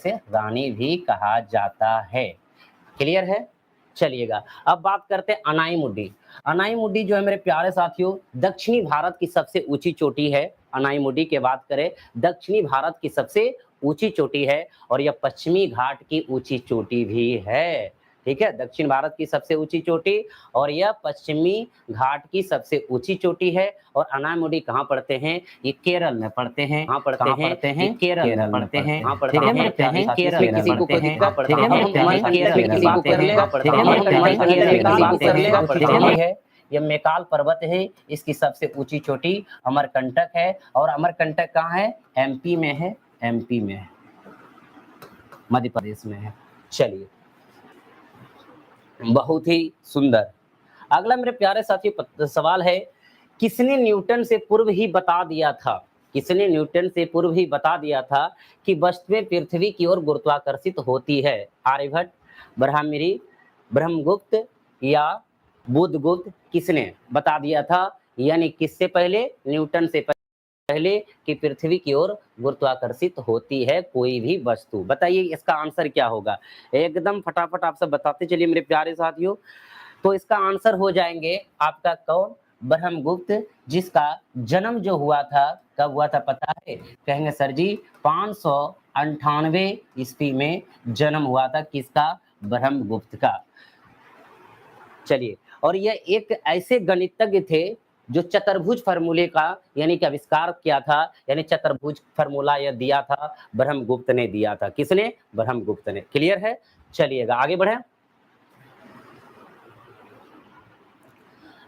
से रानी भी कहा जाता है। क्लियर है? चलिएगा, अब बात करते हैं अनाईमुड्डी। अनाईमुड्डी जो है मेरे प्यारे साथियों, दक्षिणी भारत की सबसे ऊँची चोटी है। अनाईमुड्डी की बात करें, दक्षिणी भारत की सबसे ऊँची चोटी है और यह पश्चिमी घाट की ऊँची चोटी भी है। ठीक है? दक्षिण भारत की सबसे ऊँची चोटी और यह पश्चिमी घाट की सबसे ऊँची चोटी है। और अनाईमुड्डी कहाँ पड़ते हैं? ये केरल में पड़ते हैं। कहाँ पड़ते हैं? ये केरल में पड़ते हैं। कहाँ पड़ते हैं? केरल में किसी को कोई दिक्कत पड़ता है, केरल में किसी को कर लेगा पड़ता है। यह मेकाल पर्वत है, इसकी सबसे ऊंची चोटी अमरकंटक है। और अमरकंटक कहाँ है? एमपी में है। एमपी में है, मध्य प्रदेश में है। चलिए, बहुत ही सुंदर। अगला मेरे प्यारे साथियों सवाल है, किसने न्यूटन से पूर्व ही बता दिया था, किसने न्यूटन से पूर्व ही बता दिया था कि वस्तुएं पृथ्वी की ओर गुरुत्वाकर्षित होती है? आर्यभट्ट, ब्रह्मगिरी, ब्रह्मगुप्त या बुधगुप्त? किसने बता दिया था? यानी किससे पहले? न्यूटन से पहले कि पृथ्वी की ओर गुरुत्वाकर्षित होती है कोई भी वस्तु। बताइए इसका आंसर क्या होगा? एकदम फटाफट आप सब बताते चलिए मेरे प्यारे साथियों। तो इसका आंसर हो जाएंगे आपका कौन? ब्रह्मगुप्त, जिसका जन्म जो हुआ था, कब हुआ था पता है? कहेंगे सर जी 598 ईस्वी में जन्म हुआ था। किसका? ब्रह्मगुप्त का। चलिए, और यह एक ऐसे गणितज्ञ थे जो चतुर्भुज फार्मूले का यानी कि आविष्कार किया था, यानी चतुर्भुज फार्मूला यह दिया था, ब्रह्मगुप्त ने दिया था। किसने? ब्रह्मगुप्त ने। क्लियर है? चलिएगा आगे बढ़े।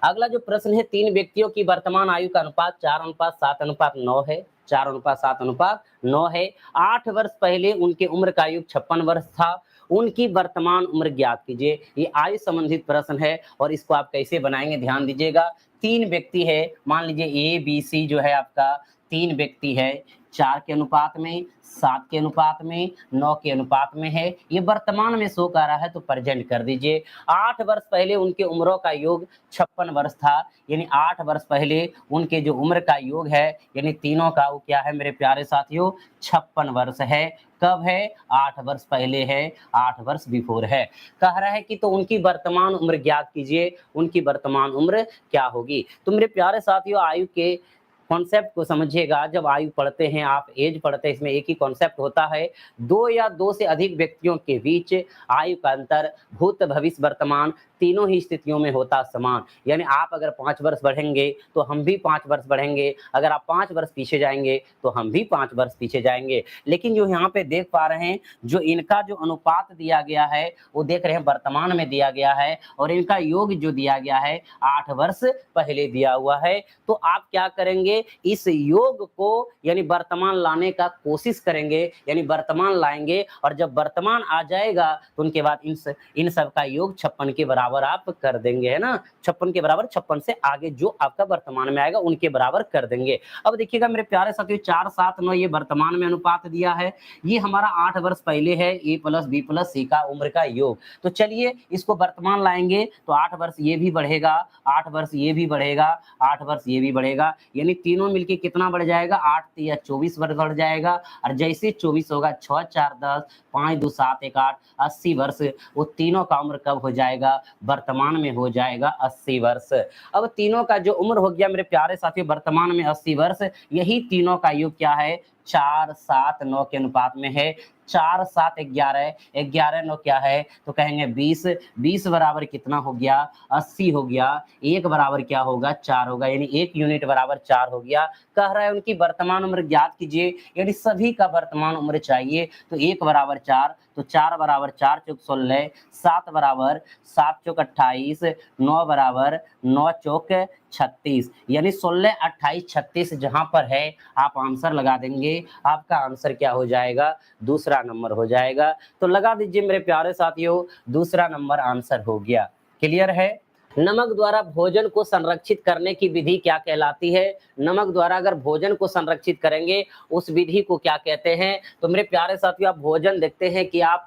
अगला जो प्रश्न है, 3 व्यक्तियों की वर्तमान आयु का अनुपात 4:7:9 है। 4:7:9 है। 8 वर्ष पहले उनके उम्र का आयु 56 वर्ष था। उनकी वर्तमान उम्र ज्ञात कीजिए। ये आयु संबंधित प्रश्न है और इसको आप कैसे बनाएंगे ध्यान दीजिएगा। 3 व्यक्ति है, मान लीजिए ए बी सी जो है आपका 3 व्यक्ति है, 4 के अनुपात में, 7 के अनुपात में, 9 के अनुपात में है। ये वर्तमान में शो कर रहा है तो प्रेजेंट कर दीजिए। 8 वर्ष पहले उनके उम्रों का योग 56 वर्ष था, यानी 8 वर्ष पहले उनके जो उम्र का योग है यानी तीनों का वो क्या है मेरे प्यारे साथियों? 56 वर्ष है। कब है? 8 वर्ष पहले है, 8 वर्ष बिफोर है। कह रहा है कि तो उनकी वर्तमान उम्र ज्ञात कीजिए। उनकी वर्तमान उम्र क्या होगी? तो मेरे प्यारे साथियों आयु के कॉन्सेप्ट को समझिएगा। जब आयु पढ़ते हैं आप, एज पढ़ते हैं, इसमें एक ही कॉन्सेप्ट होता है, 2 या 2 से अधिक व्यक्तियों के बीच आयु का अंतर भूत भविष्य वर्तमान तीनों ही स्थितियों में होता समान। यानी आप अगर 5 वर्ष बढ़ेंगे तो हम भी 5 वर्ष बढ़ेंगे, अगर आप 5 वर्ष पीछे जाएंगे तो हम भी 5 वर्ष पीछे जाएंगे। लेकिन जो यहाँ पे देख पा रहे हैं, जो इनका जो अनुपात दिया गया है वो देख रहे हैं वर्तमान में दिया गया है और इनका योग जो दिया गया है 8 वर्ष पहले दिया हुआ है। तो आप क्या करेंगे? इस योग को यानी वर्तमान लाने का कोशिश करेंगे, यानी वर्तमान लाएंगे और जब वर्तमान आ जाएगा तो उनके बाद इन सब का योग 56 के बराबर आप कर देंगे, है ना? 56 के बराबर, 56 से आगे जो आपका वर्तमान में आएगा उनके बराबर कर देंगे। अब देखिएगा मेरे प्यारे साथियों 4:7:9 ये वर्तमान में अनुपात दिया है, ये हमारा 8 वर्ष पहले है, ए प्लस बी प्लस सी का उम्र का योग। तो चलिए इसको वर्तमान लाएंगे तो 8 वर्ष ये भी बढ़ेगा, 8 वर्ष ये भी बढ़ेगा, 8 वर्ष ये भी बढ़ेगा, यानी तीनों मिलके कितना बढ़ जाएगा? 8 या 24 वर्ष बढ़ जाएगा। और जैसे 24 होगा 6 4 10, 5 2 7 1 8, 80 वर्ष। वो तीनों का उम्र कब हो जाएगा? वर्तमान में हो जाएगा 80 वर्ष। अब तीनों का जो उम्र हो गया मेरे प्यारे साथियों वर्तमान में 80 वर्ष, यही तीनों का योग क्या है? 4:7:9 के अनुपात में है। 4 7 11, 11 9 क्या है? तो कहेंगे 20, 20 बराबर कितना हो गया? 80 हो गया। 1 बराबर क्या होगा? 4 होगा, यानी 1 यूनिट बराबर 4 हो गया। कह रहा है उनकी वर्तमान उम्र ज्ञात कीजिए, यानी सभी का वर्तमान उम्र चाहिए। तो 1 बराबर 4, तो 4 बराबर 4 चौक 16, 7 बराबर 7 चौक 28, 9 बराबर 9 चौक 36, यानी 16 28 36 जहां पर है आप आंसर लगा देंगे। आपका आंसर क्या हो जाएगा? दूसरा नंबर हो जाएगा। तो लगा दीजिए मेरे प्यारे साथियों, दूसरा नंबर आंसर हो गया। क्लियर है? नमक द्वारा भोजन को संरक्षित करने की विधि क्या कहलाती है? नमक द्वारा अगर भोजन को संरक्षित करेंगे, उस विधि को क्या कहते हैं? तो मेरे प्यारे साथियों, आप भोजन देखते हैं कि आप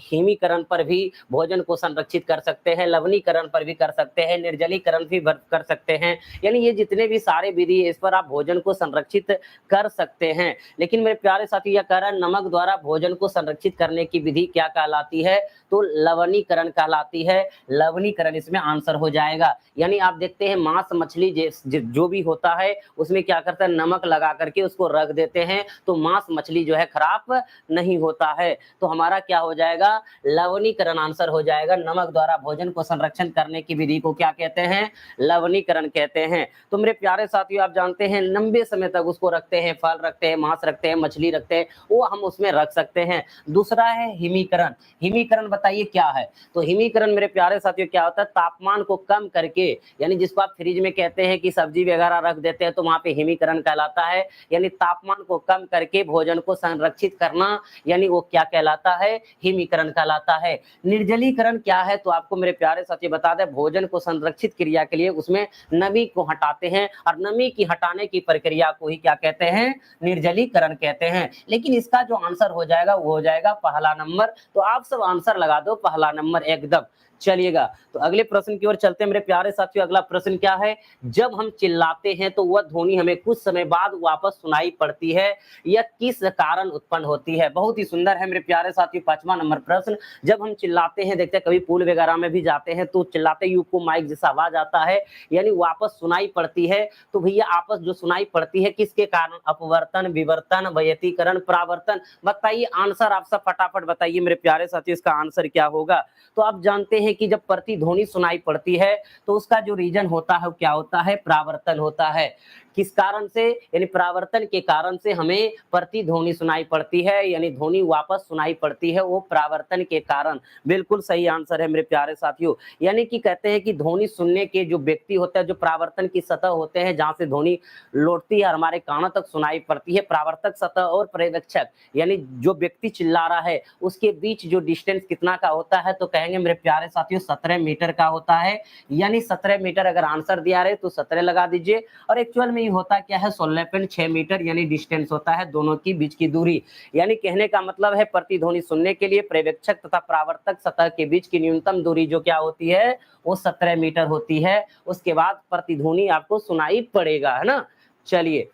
हिमीकरण पर भी भोजन को संरक्षित कर सकते हैं, लवणीकरण पर भी कर सकते हैं, निर्जलीकरण भी कर सकते हैं। यानी ये जितने भी सारे विधि है, इस पर आप भोजन को संरक्षित कर सकते हैं। लेकिन मेरे प्यारे साथियों, यह कह रहा है नमक द्वारा भोजन को संरक्षित करने की विधि क्या कहलाती है? तो लवणीकरण कहलाती है। लवणीकरण इसमें आंसर हो जाएगा। यानी आप देखते हैं मांस मछली जो भी होता है, उसमें क्या करता है, नमक लगा करके उसको रख देते हैं, तो मांस मछली जो है खराब नहीं होता है। तो हमारा क्या हो जाएगा? लवणीकरण आंसर हो जाएगा। नमक द्वारा भोजन को संरक्षण करने की विधि को क्या कहते हैं? लवणीकरण कहते हैं। तो मेरे प्यारे साथियों, आप जानते हैं लंबे समय तक उसको रखते हैं, फल रखते हैं, मांस रखते हैं, मछली रखते हैं, वो हम उसमें रख सकते हैं। दूसरा है हिमीकरण। हिमीकरण बताइए क्या है? तो हिमीकरण मेरे प्यारे साथियों क्या होता है? तापमान को कम करके, यानी जिसको आप फ्रिज में कहते हैं कि सब्जी वगैरह रख देते हैं, तो वहां पे हिमीकरण कहलाता है। यानी तापमान को कम करके भोजन को संरक्षित करना, यानी वो क्या कहलाता है? हिमीकरण कहलाता है। निर्जलीकरण क्या है? तो आपको मेरे प्यारे साथियों बता दें, भोजन को संरक्षित क्रिया के लिए उसमें नमी को हटाते हैं, और नमी की हटाने की प्रक्रिया को ही क्या कहते हैं? निर्जलीकरण कहते हैं। लेकिन इसका जो आंसर हो जाएगा वो हो जाएगा पहला नंबर। तो आप सब आंसर लगा दो पहला नंबर एकदम। चलिएगा, तो अगले प्रश्न की ओर चलते हैं मेरे प्यारे साथियों। अगला प्रश्न क्या है? जब हम चिल्लाते हैं तो वह ध्वनि हमें कुछ समय बाद वापस सुनाई पड़ती है, यह किस कारण उत्पन्न होती है? बहुत ही सुंदर है मेरे प्यारे साथियों, 5वां नंबर प्रश्न। जब हम चिल्लाते हैं, देखते हैं कभी पुल वगैरह में भी जाते हैं, तो चिल्लाते ही को माइक जैसा आवाज आता है, यानी वापस सुनाई पड़ती है। तो भैया आपस जो सुनाई पड़ती है किसके कारण? अपवर्तन, विवर्तन, व्यतिकरण, परावर्तन। बताइए आंसर, आप सब फटाफट बताइए मेरे प्यारे साथियों, इसका आंसर क्या होगा? तो आप जानते हैं कि जब प्रतिध्वनि सुनाई पड़ती है, तो उसका जो रीजन होता है वो क्या होता है? परावर्तन होता है। किस कारण से? यानी परावर्तन के कारण से हमें प्रतिध्वनि सुनाई पड़ती है, यानी ध्वनि वापस सुनाई पड़ती है, वो परावर्तन के कारण। बिल्कुल सही आंसर है मेरे प्यारे साथियों। यानी कि कहते हैं कि ध्वनि सुनने के जो व्यक्ति होते हैं, जो परावर्तन की सतह होते हैं, जहां से ध्वनि लौटती है और हमारे कानों तक सुनाई पड़ती है, परावर्तक सतह और पर्यवेक्षक, यानी जो व्यक्ति चिल्ला रहा है उसके बीच जो डिस्टेंस कितना का होता है? तो कहेंगे मेरे प्यारे साथियों 17 मीटर का होता है। यानी 17 मीटर अगर आंसर दिया रहे तो 17 लगा दीजिए। और एक्चुअल में ये होता क्या है? 16.6 मीटर, यानी डिस्टेंस होता है दोनों की बीच की दूरी। यानी कहने का मतलब है प्रतिध्वनि सुनने के लिए पर्यवेक्षक तथा परावर्तक सतह के बीच की न्यूनतम दूरी जो क्या होती है? वो 17 मीटर होती है। उसके बाद प्रतिध्वनि आपको सुनाई पड़ेगा, है ना? चलिए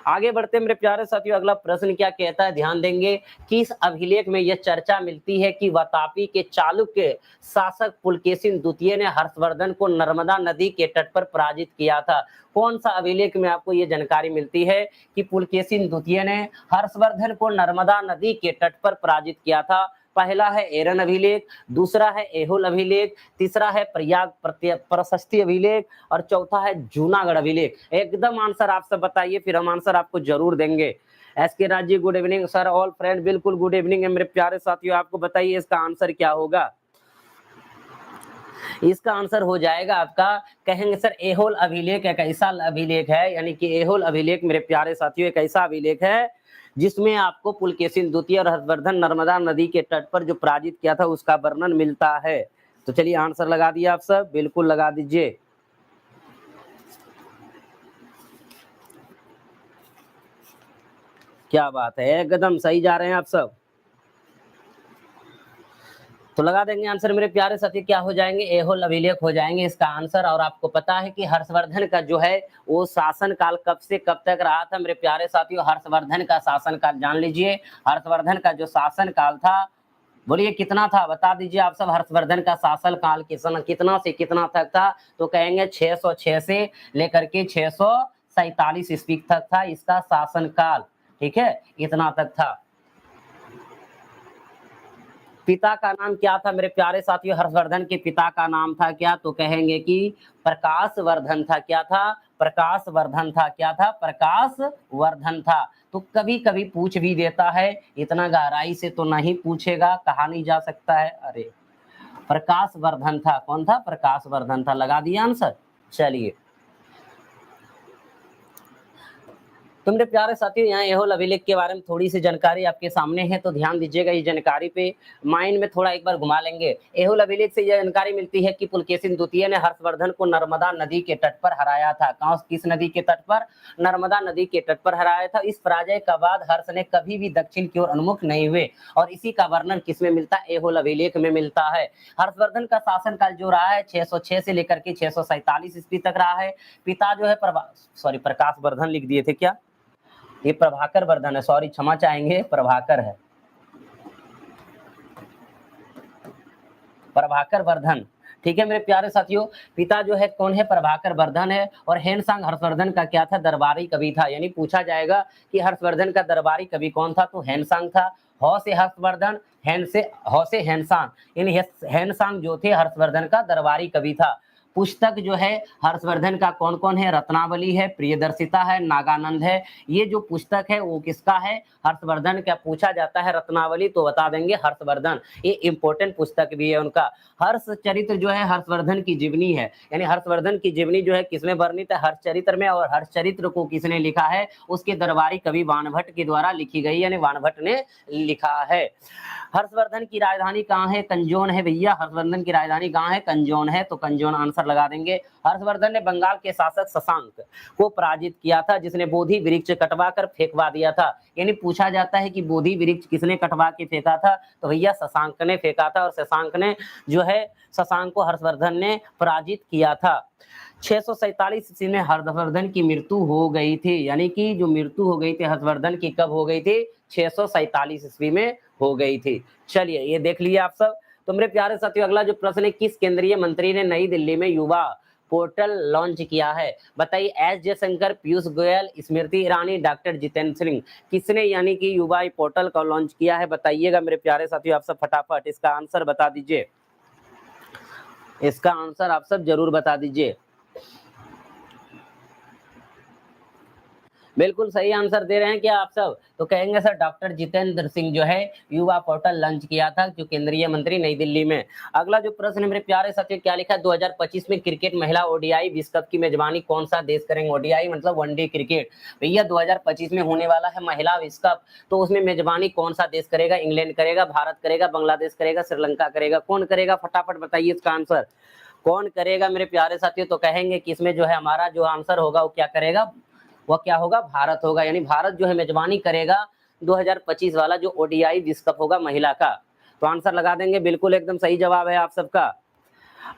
आगे बढ़ते हैं मेरे प्यारे साथियों। अगला प्रश्न क्या कहता है, ध्यान देंगे कि इस अभिलेख में यह चर्चा मिलती है कि वातापी के चालुक्य शासक पुलकेशिन द्वितीय ने हर्षवर्धन को नर्मदा नदी के तट पर पराजित किया था। कौन सा अभिलेख में आपको ये जानकारी मिलती है कि पुलकेशिन द्वितीय ने हर्षवर्धन को नर्मदा नदी के तट पर पराजित किया था? पहला है एरन अभिलेख, दूसरा है एहोल अभिलेख, तीसरा है प्रयाग प्रशस्ति अभिलेख, और चौथा है जूनागढ़ अभिलेख। एकदम आंसर आप सब बताइए, फिर हम आंसर आपको जरूर देंगे। S K Raj ji good evening sir, all friend बिल्कुल गुड इवनिंग है मेरे प्यारे साथियों। आपको बताइए इसका आंसर क्या होगा? इसका आंसर हो जाएगा आपका, कहेंगे सर एहोल अभिलेख एक ऐसा अभिलेख है, यानी कि एहोल अभिलेख मेरे प्यारे साथियों एक ऐसा अभिलेख है जिसमें आपको पुलकेशिन द्वितीय और हर्षवर्धन नर्मदा नदी के तट पर जो पराजित किया था उसका वर्णन मिलता है। तो चलिए आंसर लगा दिया आप सब, बिल्कुल लगा दीजिए। क्या बात है, एकदम सही जा रहे हैं आप सब। तो लगा देंगे आंसर मेरे प्यारे साथी, क्या हो जाएंगे? एहोल अभिलेख हो जाएंगे इसका आंसर। और आपको पता है कि हर्षवर्धन का जो है वो शासन काल कब से कब तक रहा था मेरे प्यारे साथियों? हर्षवर्धन का शासन काल जान लीजिए। हर्षवर्धन का जो शासन काल था, बोलिए कितना था, बता दीजिए आप सब। हर्षवर्धन का शासन काल कितना से कितना तक था? तो कहेंगे 606 से लेकर के 647 ईस्वी तक था इसका शासन काल। ठीक है, इतना तक था। पिता का नाम क्या था मेरे प्यारे साथियों? हर्षवर्धन के पिता का नाम था क्या? तो कहेंगे कि प्रकाश वर्धन था। क्या था? प्रकाश वर्धन था। क्या था? प्रकाश वर्धन था। तो कभी कभी पूछ भी देता है, इतना गहराई से तो नहीं पूछेगा, कहा नहीं जा सकता है। अरे प्रकाश वर्धन था। कौन था? प्रकाश वर्धन था। लगा दिया आंसर। चलिए तो मेरे प्यारे साथियों, यहाँ एहोल अभिलेख के बारे में थोड़ी सी जानकारी आपके सामने है, तो ध्यान दीजिएगा इस जानकारी पे, माइंड में थोड़ा एक बार घुमा लेंगे। एहोल अभिलेख से यह जानकारी मिलती है कि पुलकेशिन द्वितीय ने हर्षवर्धन को नर्मदा नदी के तट पर हराया था। कहाँ, किस नदी के तट पर? नर्मदा नदी के तट पर हराया था। इस पराजय के बाद हर्ष ने कभी भी दक्षिण की ओर उन्मुख नहीं हुए, और इसी का वर्णन किसमें मिलता है? एहोल अभिलेख में मिलता है। हर्षवर्धन का शासनकाल जो रहा है 606 से लेकर के 647 ईस्वी तक रहा है। पिता जो है प्रकाश वर्धन लिख दिए थे क्या? ये प्रभाकर वर्धन है, सॉरी क्षमा चाहेंगे, प्रभाकर है, प्रभाकर वर्धन। ठीक है मेरे प्यारे साथियों, पिता जो है कौन है? प्रभाकर वर्धन है। और हेनसांग हर्षवर्धन का क्या था? दरबारी कवि था। यानी पूछा जाएगा कि हर्षवर्धन का दरबारी कवि कौन था, तो हेनसांग था। हौ से हर्षवर्धन, हौ से हेनसांग, यानी हेनसांग जो थे हर्षवर्धन का दरबारी कवि था। पुस्तक जो है हर्षवर्धन का कौन कौन है? रत्नावली है, प्रियदर्शिता है, नागानंद है। ये जो पुस्तक है वो किसका है? हर्षवर्धन का। पूछा जाता है रत्नावली तो बता देंगे हर्षवर्धन, ये इंपॉर्टेंट पुस्तक भी है उनका। हर्ष चरित्र जो है हर्षवर्धन की जीवनी है, यानी हर्षवर्धन की जीवनी जो है किसमें वर्णित है? हर्षचरित्र में। और हर्षचरित्र को किसने लिखा है? उसके दरबारी कवि बाणभट्ट के द्वारा लिखी गई, यानी बाणभट्ट ने लिखा है। हर्षवर्धन की राजधानी कहाँ है? कंजौन है भैया। हर्षवर्धन की राजधानी कहाँ है? कंजौन है, तो कंजौन आंसर लगा देंगे। हर्षवर्धन ने बंगाल के शासक शशांक को पराजित किया था, जिसने बोधि वृक्ष कटवा कर फेंकवा दिया था। यानी पूछा जाता है कि बोधि वृक्ष किसने कटवा के फेंका था, तो भैया शशांक ने फेंका था। और शशांक ने जो है, शशांक को हर्षवर्धन ने पराजित किया था। 647 ईस्वी में हर्षवर्धन की मृत्यु हो गई थी, यानी कि जो मृत्यु हो गई थी हर्षवर्धन की कब हो गई थी? 647 ईस्वी में हो गई थी। चलिए ये देख लिए आप सब। तो मेरे प्यारे साथियों, अगला जो प्रश्न है, किस केंद्रीय मंत्री ने नई दिल्ली में युवा पोर्टल लॉन्च किया है? बताइए। एस जयशंकर, पीयूष गोयल, स्मृति ईरानी, डॉक्टर जितेंद्र सिंह, किसने यानी कि युवा पोर्टल का लॉन्च किया है? बताइएगा मेरे प्यारे साथियों, आप सब फटाफट इसका आंसर बता दीजिए। इसका आंसर आप सब जरूर बता दीजिए। बिल्कुल सही आंसर दे रहे हैं क्या आप सब? तो कहेंगे सर डॉक्टर जितेंद्र सिंह जो है युवा पोर्टल लॉन्च किया था, जो केंद्रीय मंत्री नई दिल्ली में। अगला जो प्रश्न है मेरे प्यारे साथियों, क्या लिखा है? 2025 में क्रिकेट महिला ओडीआई विश्व कप की मेजबानी कौन सा देश करेंगे? ओडीआई मतलब वनडे क्रिकेट। भैया 2025 में होने वाला है महिला विश्व कप, तो उसमें मेजबानी कौन सा देश करेगा? इंग्लैंड करेगा, भारत करेगा, बांग्लादेश करेगा, श्रीलंका करेगा? कौन करेगा? फटाफट बताइए इसका आंसर। कौन करेगा मेरे प्यारे साथियों? तो कहेंगे कि इसमें जो है हमारा जो आंसर होगा वो क्या करेगा? वह क्या होगा? भारत होगा। यानी भारत जो है मेजबानी करेगा 2025 वाला जो ओडीआई विश्व कप होगा महिला का। तो आंसर लगा देंगे, बिल्कुल एकदम सही जवाब है आप सबका।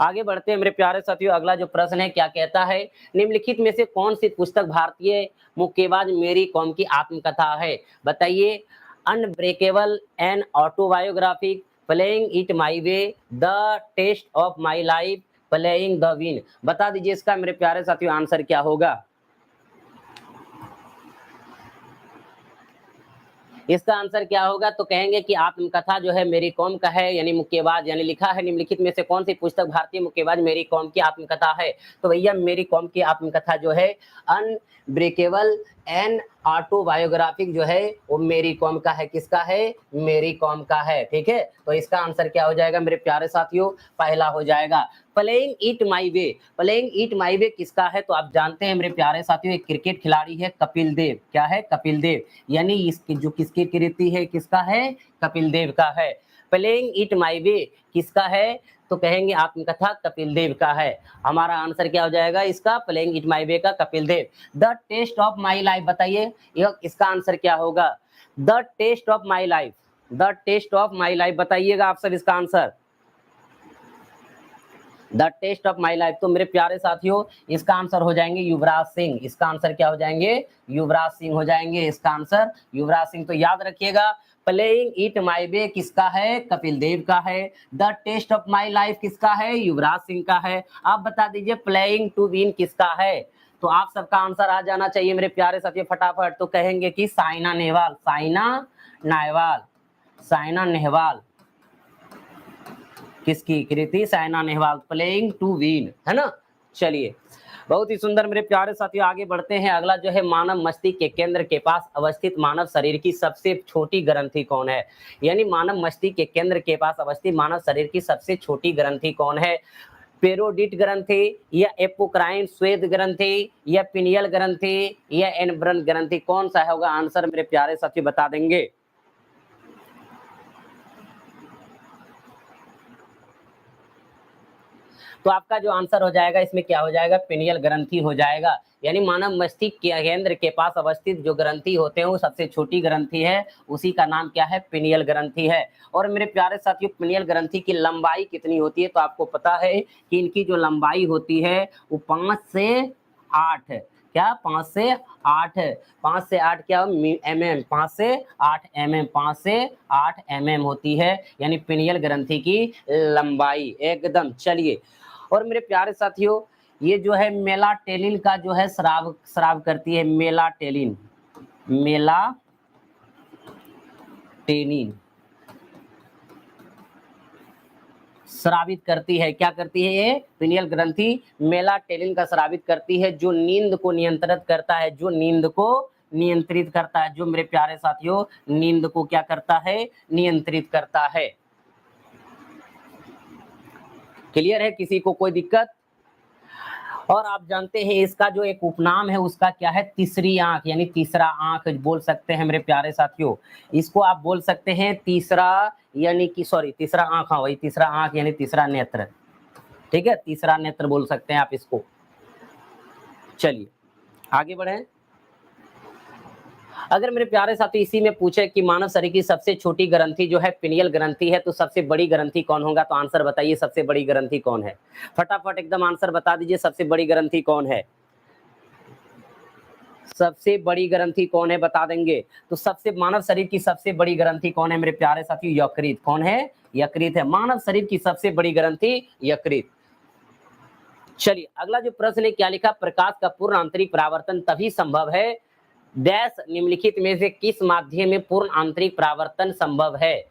आगे बढ़ते हैं मेरे प्यारे साथियों, अगला जो प्रश्न है क्या कहता है? निम्नलिखित में से कौन सी पुस्तक भारतीय मुक्केबाज मेरी कॉम की आत्मकथा है? बताइए। Unbreakable, an autobiographic, playing it my way, the test of my life, playing the win. बता दीजिए इसका मेरे प्यारे साथियों आंसर क्या होगा? इसका आंसर क्या होगा? तो कहेंगे कि आत्मकथा जो है मेरी कॉम का है, यानी मुक्केबाज, यानी लिखा है निम्नलिखित में से कौन सी पुस्तक भारतीय मुक्केबाज मेरी कॉम की आत्मकथा है? तो भैया मेरी कॉम की आत्मकथा जो है अनब्रेकेबल एंड ऑटोबायोग्राफिक जो है वो मेरी कॉम का है। किसका है? मेरी कॉम का है। ठीक है, तो इसका आंसर क्या हो जाएगा मेरे प्यारे साथियों? पहला हो जाएगा। Playing it my way, playing it my way किसका है? तो आप जानते हैं मेरे प्यारे साथियों, एक क्रिकेट खिलाड़ी है कपिल देव। क्या है? कपिल देव। यानी इसकी जो किसकी कृति है? किसका है? कपिल देव का है। प्लेइंग इट माई वे किसका है? तो कहेंगे आत्मकथा कपिल देव का है। हमारा आंसर क्या हो जाएगा इसका? प्लेइंग इट माई वे का Kapil Dev. The test of my life, बताइए इसका आंसर क्या होगा? The test of my life, the test of my life बताइएगा आप सब इसका answer. The test of my life. तो मेरे प्यारे साथियों इसका आंसर हो जाएंगे युवराज सिंह। इसका आंसर क्या हो जाएंगे? युवराज सिंह हो जाएंगे इसका आंसर, युवराज सिंह। तो याद रखिएगा, प्लेइंग इट माई वे किसका है? कपिल देव का है। The test of my life किसका है? युवराज सिंह का है। आप बता दीजिए प्लेइंग टू विन किसका है? तो आप सबका आंसर आ जाना चाहिए मेरे प्यारे साथियों फटाफट। तो कहेंगे कि साइना नेहवाल, साइना नेहवाल, साइना नेहवाल किसकी कृति? Saina Nehwal, playing to win, है ना। चलिए बहुत ही सुंदर मेरे प्यारे साथियों, आगे बढ़ते हैं। अगला जो है मानव मस्तिष्क के केंद्र के पास अवस्थित मानव शरीर की सबसे छोटी ग्रंथि कौन है? यानी मानव मस्तिष्क के केंद्र के पास अवस्थित मानव शरीर की सबसे छोटी ग्रंथि कौन है? पेरोडिट ग्रंथि या एपोक्राइन श्वेत ग्रंथि या पिनियल ग्रंथि या एनब्रन ग्रंथि, कौन सा होगा आंसर मेरे प्यारे साथी बता देंगे। तो आपका जो आंसर हो जाएगा इसमें क्या हो जाएगा, पिनियल ग्रंथि हो जाएगा। यानी मानव मस्तिष्क के केंद्र के पास अवस्थित जो ग्रंथि होते हैं वो सबसे छोटी ग्रंथि है, उसी का नाम क्या है, पिनियल ग्रंथि है। और मेरे प्यारे साथियों पिनियल ग्रंथि की लंबाई कितनी होती है, तो आपको पता है कि इनकी जो लंबाई होती है वो 5 से 8 है। क्या 5 से 8 है, 5 से 8 क्या mm, 5 से 8 mm, 5 से 8 mm होती है यानी पिनियल ग्रंथि की लंबाई एकदम। चलिए, और मेरे प्यारे साथियों ये जो है मेलाटेलिन का जो है स्राव करती है, मेलाटेलिन स्रावित करती है। क्या करती है ये पिनियल ग्रंथि, मेलाटेलिन का स्रावित करती है, जो नींद को नियंत्रित करता है, जो नींद को नियंत्रित करता है, जो मेरे प्यारे साथियों नींद को क्या करता है, नियंत्रित करता है। क्लियर है, किसी को कोई दिक्कत? और आप जानते हैं इसका जो एक उपनाम है उसका क्या है, तीसरी आंख, यानी तीसरा आंख बोल सकते हैं मेरे प्यारे साथियों। इसको आप बोल सकते हैं तीसरा, यानी कि सॉरी तीसरा आंख, हाँ वही तीसरा आंख यानी तीसरा नेत्र, ठीक है, तीसरा नेत्र बोल सकते हैं आप इसको। चलिए आगे बढ़े। अगर मेरे प्यारे साथी इसी में पूछे कि मानव शरीर की सबसे छोटी ग्रंथि जो है पिनियल ग्रंथि है, तो सबसे बड़ी ग्रंथि कौन होगा, तो आंसर बताइए सबसे बड़ी ग्रंथि कौन है, फटाफट एकदम आंसर बता दीजिए, सबसे बड़ी ग्रंथि कौन है, सबसे बड़ी ग्रंथि कौन है बता देंगे। तो सबसे मानव शरीर की सबसे बड़ी ग्रंथि कौन है मेरे प्यारे साथियों, यकृत। कौन है, यकृत है, मानव शरीर की सबसे बड़ी ग्रंथि यकृत। चलिए अगला जो प्रश्न है क्या लिखा, प्रकाश का पूर्ण आंतरिक परावर्तन तभी संभव है डैश निम्नलिखित में से किस माध्यम में पूर्ण आंतरिक परावर्तन संभव है।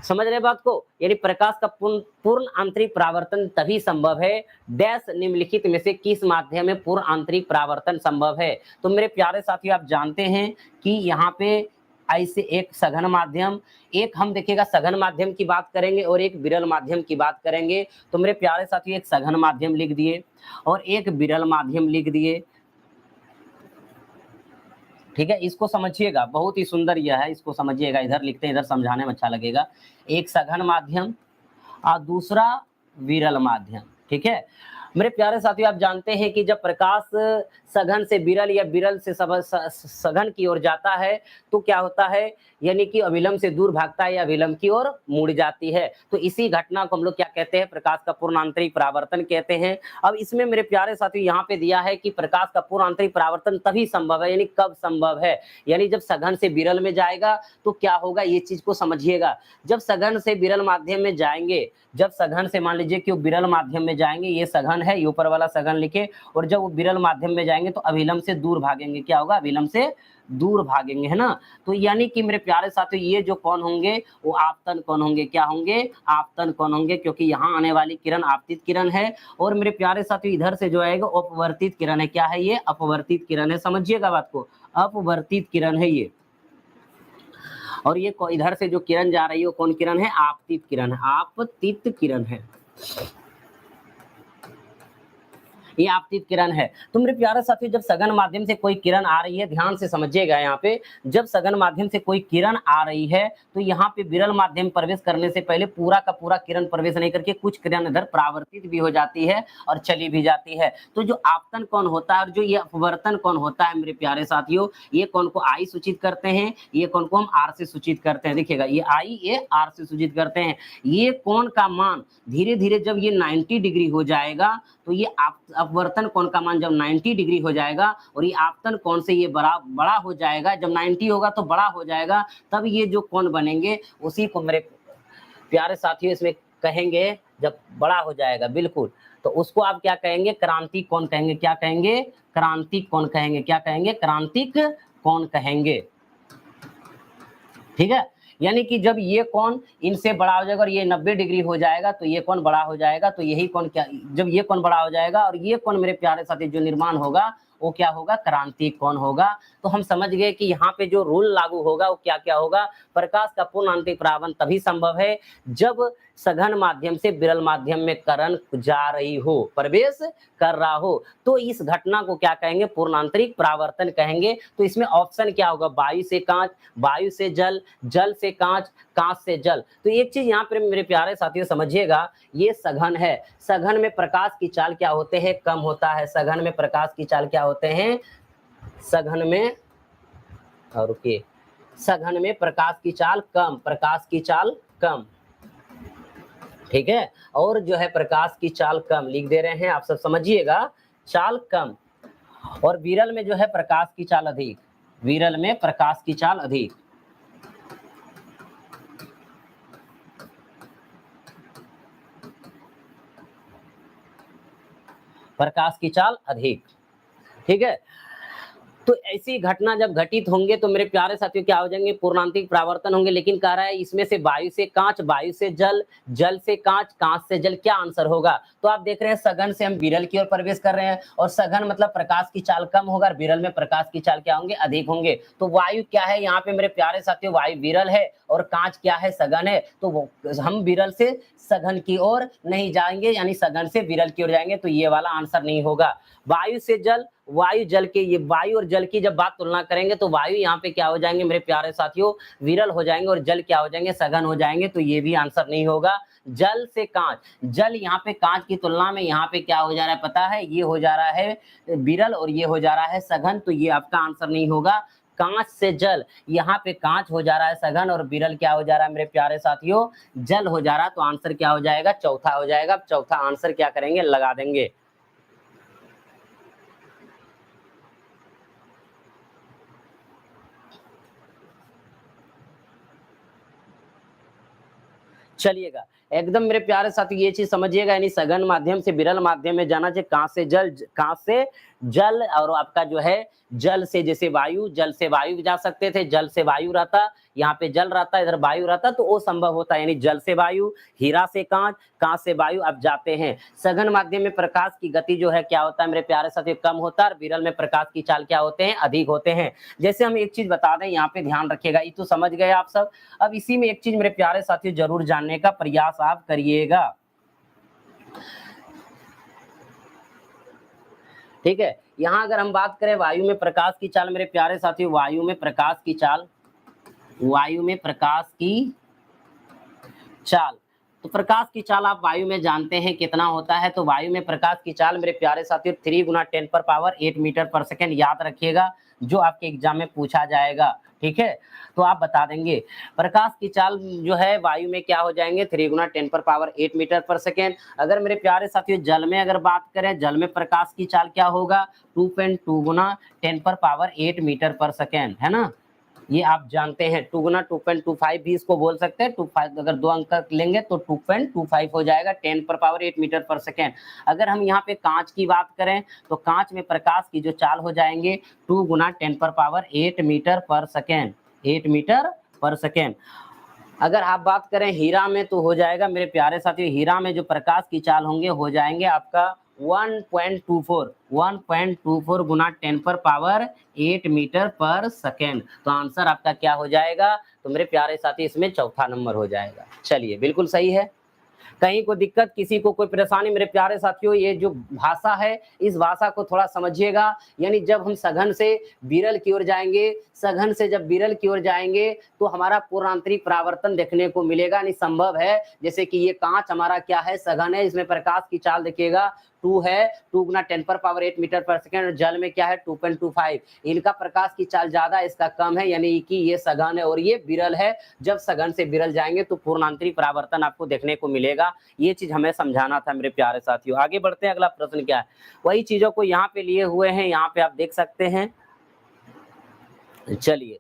समझ रहे बात को, यानी प्रकाश का पूर्ण आंतरिक परावर्तन तभी संभव है डैश निम्नलिखित में से किस माध्यम में पूर्ण आंतरिक परावर्तन संभव है। तो मेरे प्यारे साथियों आप जानते हैं कि यहाँ पे ऐसे एक सघन माध्यम, एक हम देखिएगा सघन माध्यम की बात करेंगे और एक विरल माध्यम की बात करेंगे। तो मेरे प्यारे साथियों एक सघन माध्यम लिख दिए और एक विरल माध्यम लिख दिए, ठीक है, इसको समझिएगा, बहुत ही सुंदर यह है, इसको समझिएगा, इधर लिखते हैं, इधर समझाने में अच्छा लगेगा। एक सघन माध्यम और दूसरा विरल माध्यम, ठीक है। मेरे प्यारे साथियों आप जानते हैं कि जब प्रकाश सघन से विरल या विरल से सघन की ओर जाता है तो क्या होता है, यानी कि अविलंब से दूर भागता है या विलंब की ओर मुड़ जाती है। तो इसी घटना को हम लोग क्या कहते हैं, प्रकाश का पूर्ण आंतरिक परावर्तन कहते हैं। अब इसमें मेरे प्यारे साथियों यहाँ पे दिया है कि प्रकाश का पूर्ण आंतरिक परावर्तन तभी संभव है, यानी कब संभव है, यानी जब सघन से विरल में जाएगा तो क्या होगा, ये चीज को समझिएगा। जब सघन से विरल माध्यम में जाएंगे, जब सघन से मान लीजिए कि वो विरल माध्यम में जाएंगे, ये सघन है, ये ऊपर वाला सघन लिखे, और जब वो विरल माध्यम में जाएंगे तो अविलंब से दूर भागेंगे, क्या होगा, अविलंब से दूर भागेंगे, है ना। तो यानी कि मेरे प्यारे साथियों ये जो कौन होंगे वो आपतन कौन होंगे, क्या होंगे, आपतन कौन होंगे, क्योंकि यहाँ आने वाली किरण आपतित किरण है। और मेरे प्यारे साथियों इधर से जो आएगा अपवर्तित किरण है, क्या है ये, अपवर्तित किरण है, समझिएगा बात को, अपवर्तित किरण है ये। और ये इधर से जो किरण जा रही है वो कौन किरण है, आपतित किरण है, आपतित किरण है, ये आपतित किरण है। तो मेरे प्यारे साथियों जब सघन माध्यम से कोई किरण आ रही है, ध्यान से समझिएगा, यहाँ पे जब सघन माध्यम से कोई किरण आ रही है तो यहाँ पे विरल माध्यम प्रवेश करने से पहले पूरा का पूरा किरण प्रवेश नहीं करके कुछ किरण इधर परावर्तित भी हो जाती है और चली भी जाती है। तो जो आपतन कौन होता है और जो ये अपवर्तन कौन होता है मेरे प्यारे साथियों, ये कौन को आई सूचित करते हैं, ये कौन को हम आर से सूचित करते हैं। देखिएगा ये आई, ये आर से सूचित करते हैं। ये कोण का मान धीरे धीरे जब ये 90 डिग्री हो जाएगा तो ये अपवर्तन कोण का मान जब 90 डिग्री हो जाएगा और ये आपतन कोण से ये बड़ा हो जाएगा, जब 90 होगा तो बड़ा हो जाएगा, तब ये जो कोण बनेंगे उसी को मेरे प्यारे साथियों इसमें कहेंगे, जब बड़ा हो जाएगा बिल्कुल तो उसको आप क्या कहेंगे, क्रांतिक कोण कहेंगे, क्या कहेंगे, क्रांतिक कोण कहेंगे, क्या कहेंगे, क्रांतिक कोण कहेंगे, ठीक है। यानी कि जब ये कोण इनसे बड़ा हो जाएगा और ये 90 डिग्री हो जाएगा तो ये कोण बड़ा हो जाएगा, तो यही कोण क्या, जब ये कोण बड़ा हो जाएगा और ये कोण मेरे प्यारे साथी जो निर्माण होगा वो क्या होगा, क्रांतिक कोण होगा। तो हम समझ गए कि यहाँ पे जो रूल लागू होगा वो क्या क्या होगा, प्रकाश का पूर्ण आंतरिक परावर्तन तभी संभव है जब सघन माध्यम से विरल माध्यम में करण जा रही हो, प्रवेश कर रहा हो, तो इस घटना को क्या कहेंगे, पूर्ण आंतरिक परावर्तन कहेंगे। तो इसमें ऑप्शन क्या होगा, वायु से कांच, वायु से जल, जल से कांच, कांच से जल। तो एक चीज यहाँ पे मेरे प्यारे साथियों समझिएगा, ये सघन है, सघन में प्रकाश की चाल क्या होते हैं, कम होता है। सघन में प्रकाश की चाल क्या होते हैं, सघन में, और रुकिए, सघन में प्रकाश की चाल कम, प्रकाश की चाल कम, ठीक है। और जो है प्रकाश की चाल कम लिख दे रहे हैं, आप सब समझिएगा, चाल कम। और विरल में जो है प्रकाश की चाल अधिक, विरल में प्रकाश की चाल अधिक, प्रकाश की चाल अधिक, ठीक है। तो ऐसी घटना जब घटित होंगे तो मेरे प्यारे साथियों क्या हो जाएंगे, पूर्णांतिक परावर्तन होंगे। लेकिन कह रहा है इसमें से वायु से कांच, वायु से जल, जल से कांच, कांच से जल, क्या आंसर होगा। तो आप देख रहे हैं सघन से हम विरल की ओर प्रवेश कर रहे हैं, और सघन मतलब प्रकाश की चाल कम होगा, और विरल में प्रकाश की चाल क्या होंगे, अधिक होंगे। तो वायु क्या है यहाँ पे मेरे प्यारे साथियों, वायु विरल है, और कांच क्या है, सघन है। तो हम विरल से सघन की ओर नहीं जाएंगे, यानी सघन से विरल की ओर जाएंगे, तो ये वाला आंसर नहीं होगा। वायु से जल, वायु जल के, ये वायु और जल की जब बात तुलना करेंगे तो वायु यहाँ पे क्या हो जाएंगे मेरे प्यारे साथियों, विरल हो जाएंगे, और जल क्या हो जाएंगे, सघन हो जाएंगे। तो ये भी आंसर नहीं होगा। जल से कांच, जल यहाँ पे कांच की तुलना में यहाँ पे क्या हो जा रहा है पता है, ये हो जा रहा है विरल, और ये हो जा रहा है सघन। तो ये आपका आंसर नहीं होगा। कांच से जल, यहाँ पे कांच हो जा रहा है सघन, और विरल क्या हो जा रहा है मेरे प्यारे साथियों, जल हो जा रहा है। तो आंसर क्या हो जाएगा, चौथा हो जाएगा। चौथा आंसर क्या करेंगे, लगा देंगे। चलिएगा, एकदम मेरे प्यारे साथी ये चीज समझिएगा, यानी सघन माध्यम से विरल माध्यम में जाना चाहिए। कांच से जल, कांच से जल, और आपका जो है जल से, जैसे वायु, जल से वायु जा सकते थे, जल से वायु रहता, यहाँ पे जल रहता, इधर वायु रहता, तो वो संभव होता है। यानी जल से वायु, हीरा से कांच, कांच से वायु, आप जाते हैं। सघन माध्यम में प्रकाश की गति जो है क्या होता है मेरे प्यारे साथी, कम होता है, और विरल में प्रकाश की चाल क्या होते हैं, अधिक होते हैं। जैसे हम एक चीज बता दें, यहाँ पे ध्यान रखिएगा, ये तो समझ गए आप सब। अब इसी में एक चीज मेरे प्यारे साथियों जरूर जानने का प्रयास आप करिएगा, ठीक है। यहाँ अगर हम बात करें वायु में प्रकाश की चाल मेरे प्यारे साथियों, वायु में प्रकाश की चाल, वायु में प्रकाश की चाल, तो प्रकाश की चाल आप वायु में जानते हैं कितना होता है। तो वायु में प्रकाश की चाल मेरे प्यारे साथियों 3 × 10⁻8 मीटर पर सेकेंड, याद रखिएगा, जो आपके एग्जाम में पूछा जाएगा, ठीक है। तो आप बता देंगे प्रकाश की चाल जो है वायु में क्या हो जाएंगे, 3 × 10⁻8 मीटर पर सेकेंड। अगर मेरे प्यारे साथियों जल में अगर बात करें, जल में प्रकाश की चाल क्या होगा, 2.2 × 10⁻8 मीटर पर सेकेंड, है ना। ये आप जानते हैं। 2 × 2.25 भी इसको बोल सकते हैं। 25 अगर 2 अंक लेंगे तो 2.25 हो जाएगा, 10⁸ मीटर पर सेकेंड। अगर हम यहाँ पे कांच की बात करें तो कांच में प्रकाश की जो चाल हो जाएंगे 2 × 10⁸ मीटर पर सेकेंड, 8 मीटर पर सेकेंड। अगर आप बात करें हीरा में तो हो जाएगा मेरे प्यारे साथियों, हीरा में जो प्रकाश की चाल होंगे हो जाएंगे आपका 1.24 × 10⁸8 मीटर पर सेकेंड। तो आंसर आपका क्या हो जाएगा, तो मेरे प्यारे साथी इसमें चौथा नंबर हो जाएगा। चलिए, बिल्कुल सही है। कहीं को दिक्कत, किसी को कोई परेशानी मेरे प्यारे साथियों, ये जो भाषा है इस भाषा को थोड़ा समझिएगा। यानी जब हम सघन से विरल की ओर जाएंगे, सघन से जब विरल की ओर जाएंगे तो हमारा पूर्णांतरिक परावर्तन देखने को मिलेगा। नहीं संभव है, जैसे कि ये कांच हमारा क्या है, सघन है, इसमें प्रकाश की चाल देखिएगा 2 है, 2 × 10⁸8 मीटर पर सेकेंड। जल में क्या है 2.25, इनका प्रकाश की चाल ज्यादा, इसका कम है, यानी कि ये सघन है और ये विरल है। जब सघन से विरल जाएंगे तो पूर्णांतरिक परावर्तन आपको देखने को मिलेगा। ये चीज हमें समझाना था मेरे प्यारे साथियों। आगे बढ़ते हैं, अगला प्रश्न क्या है, वही चीजों को यहाँ पे लिए हुए हैं, यहाँ पे आप देख सकते हैं। चलिए,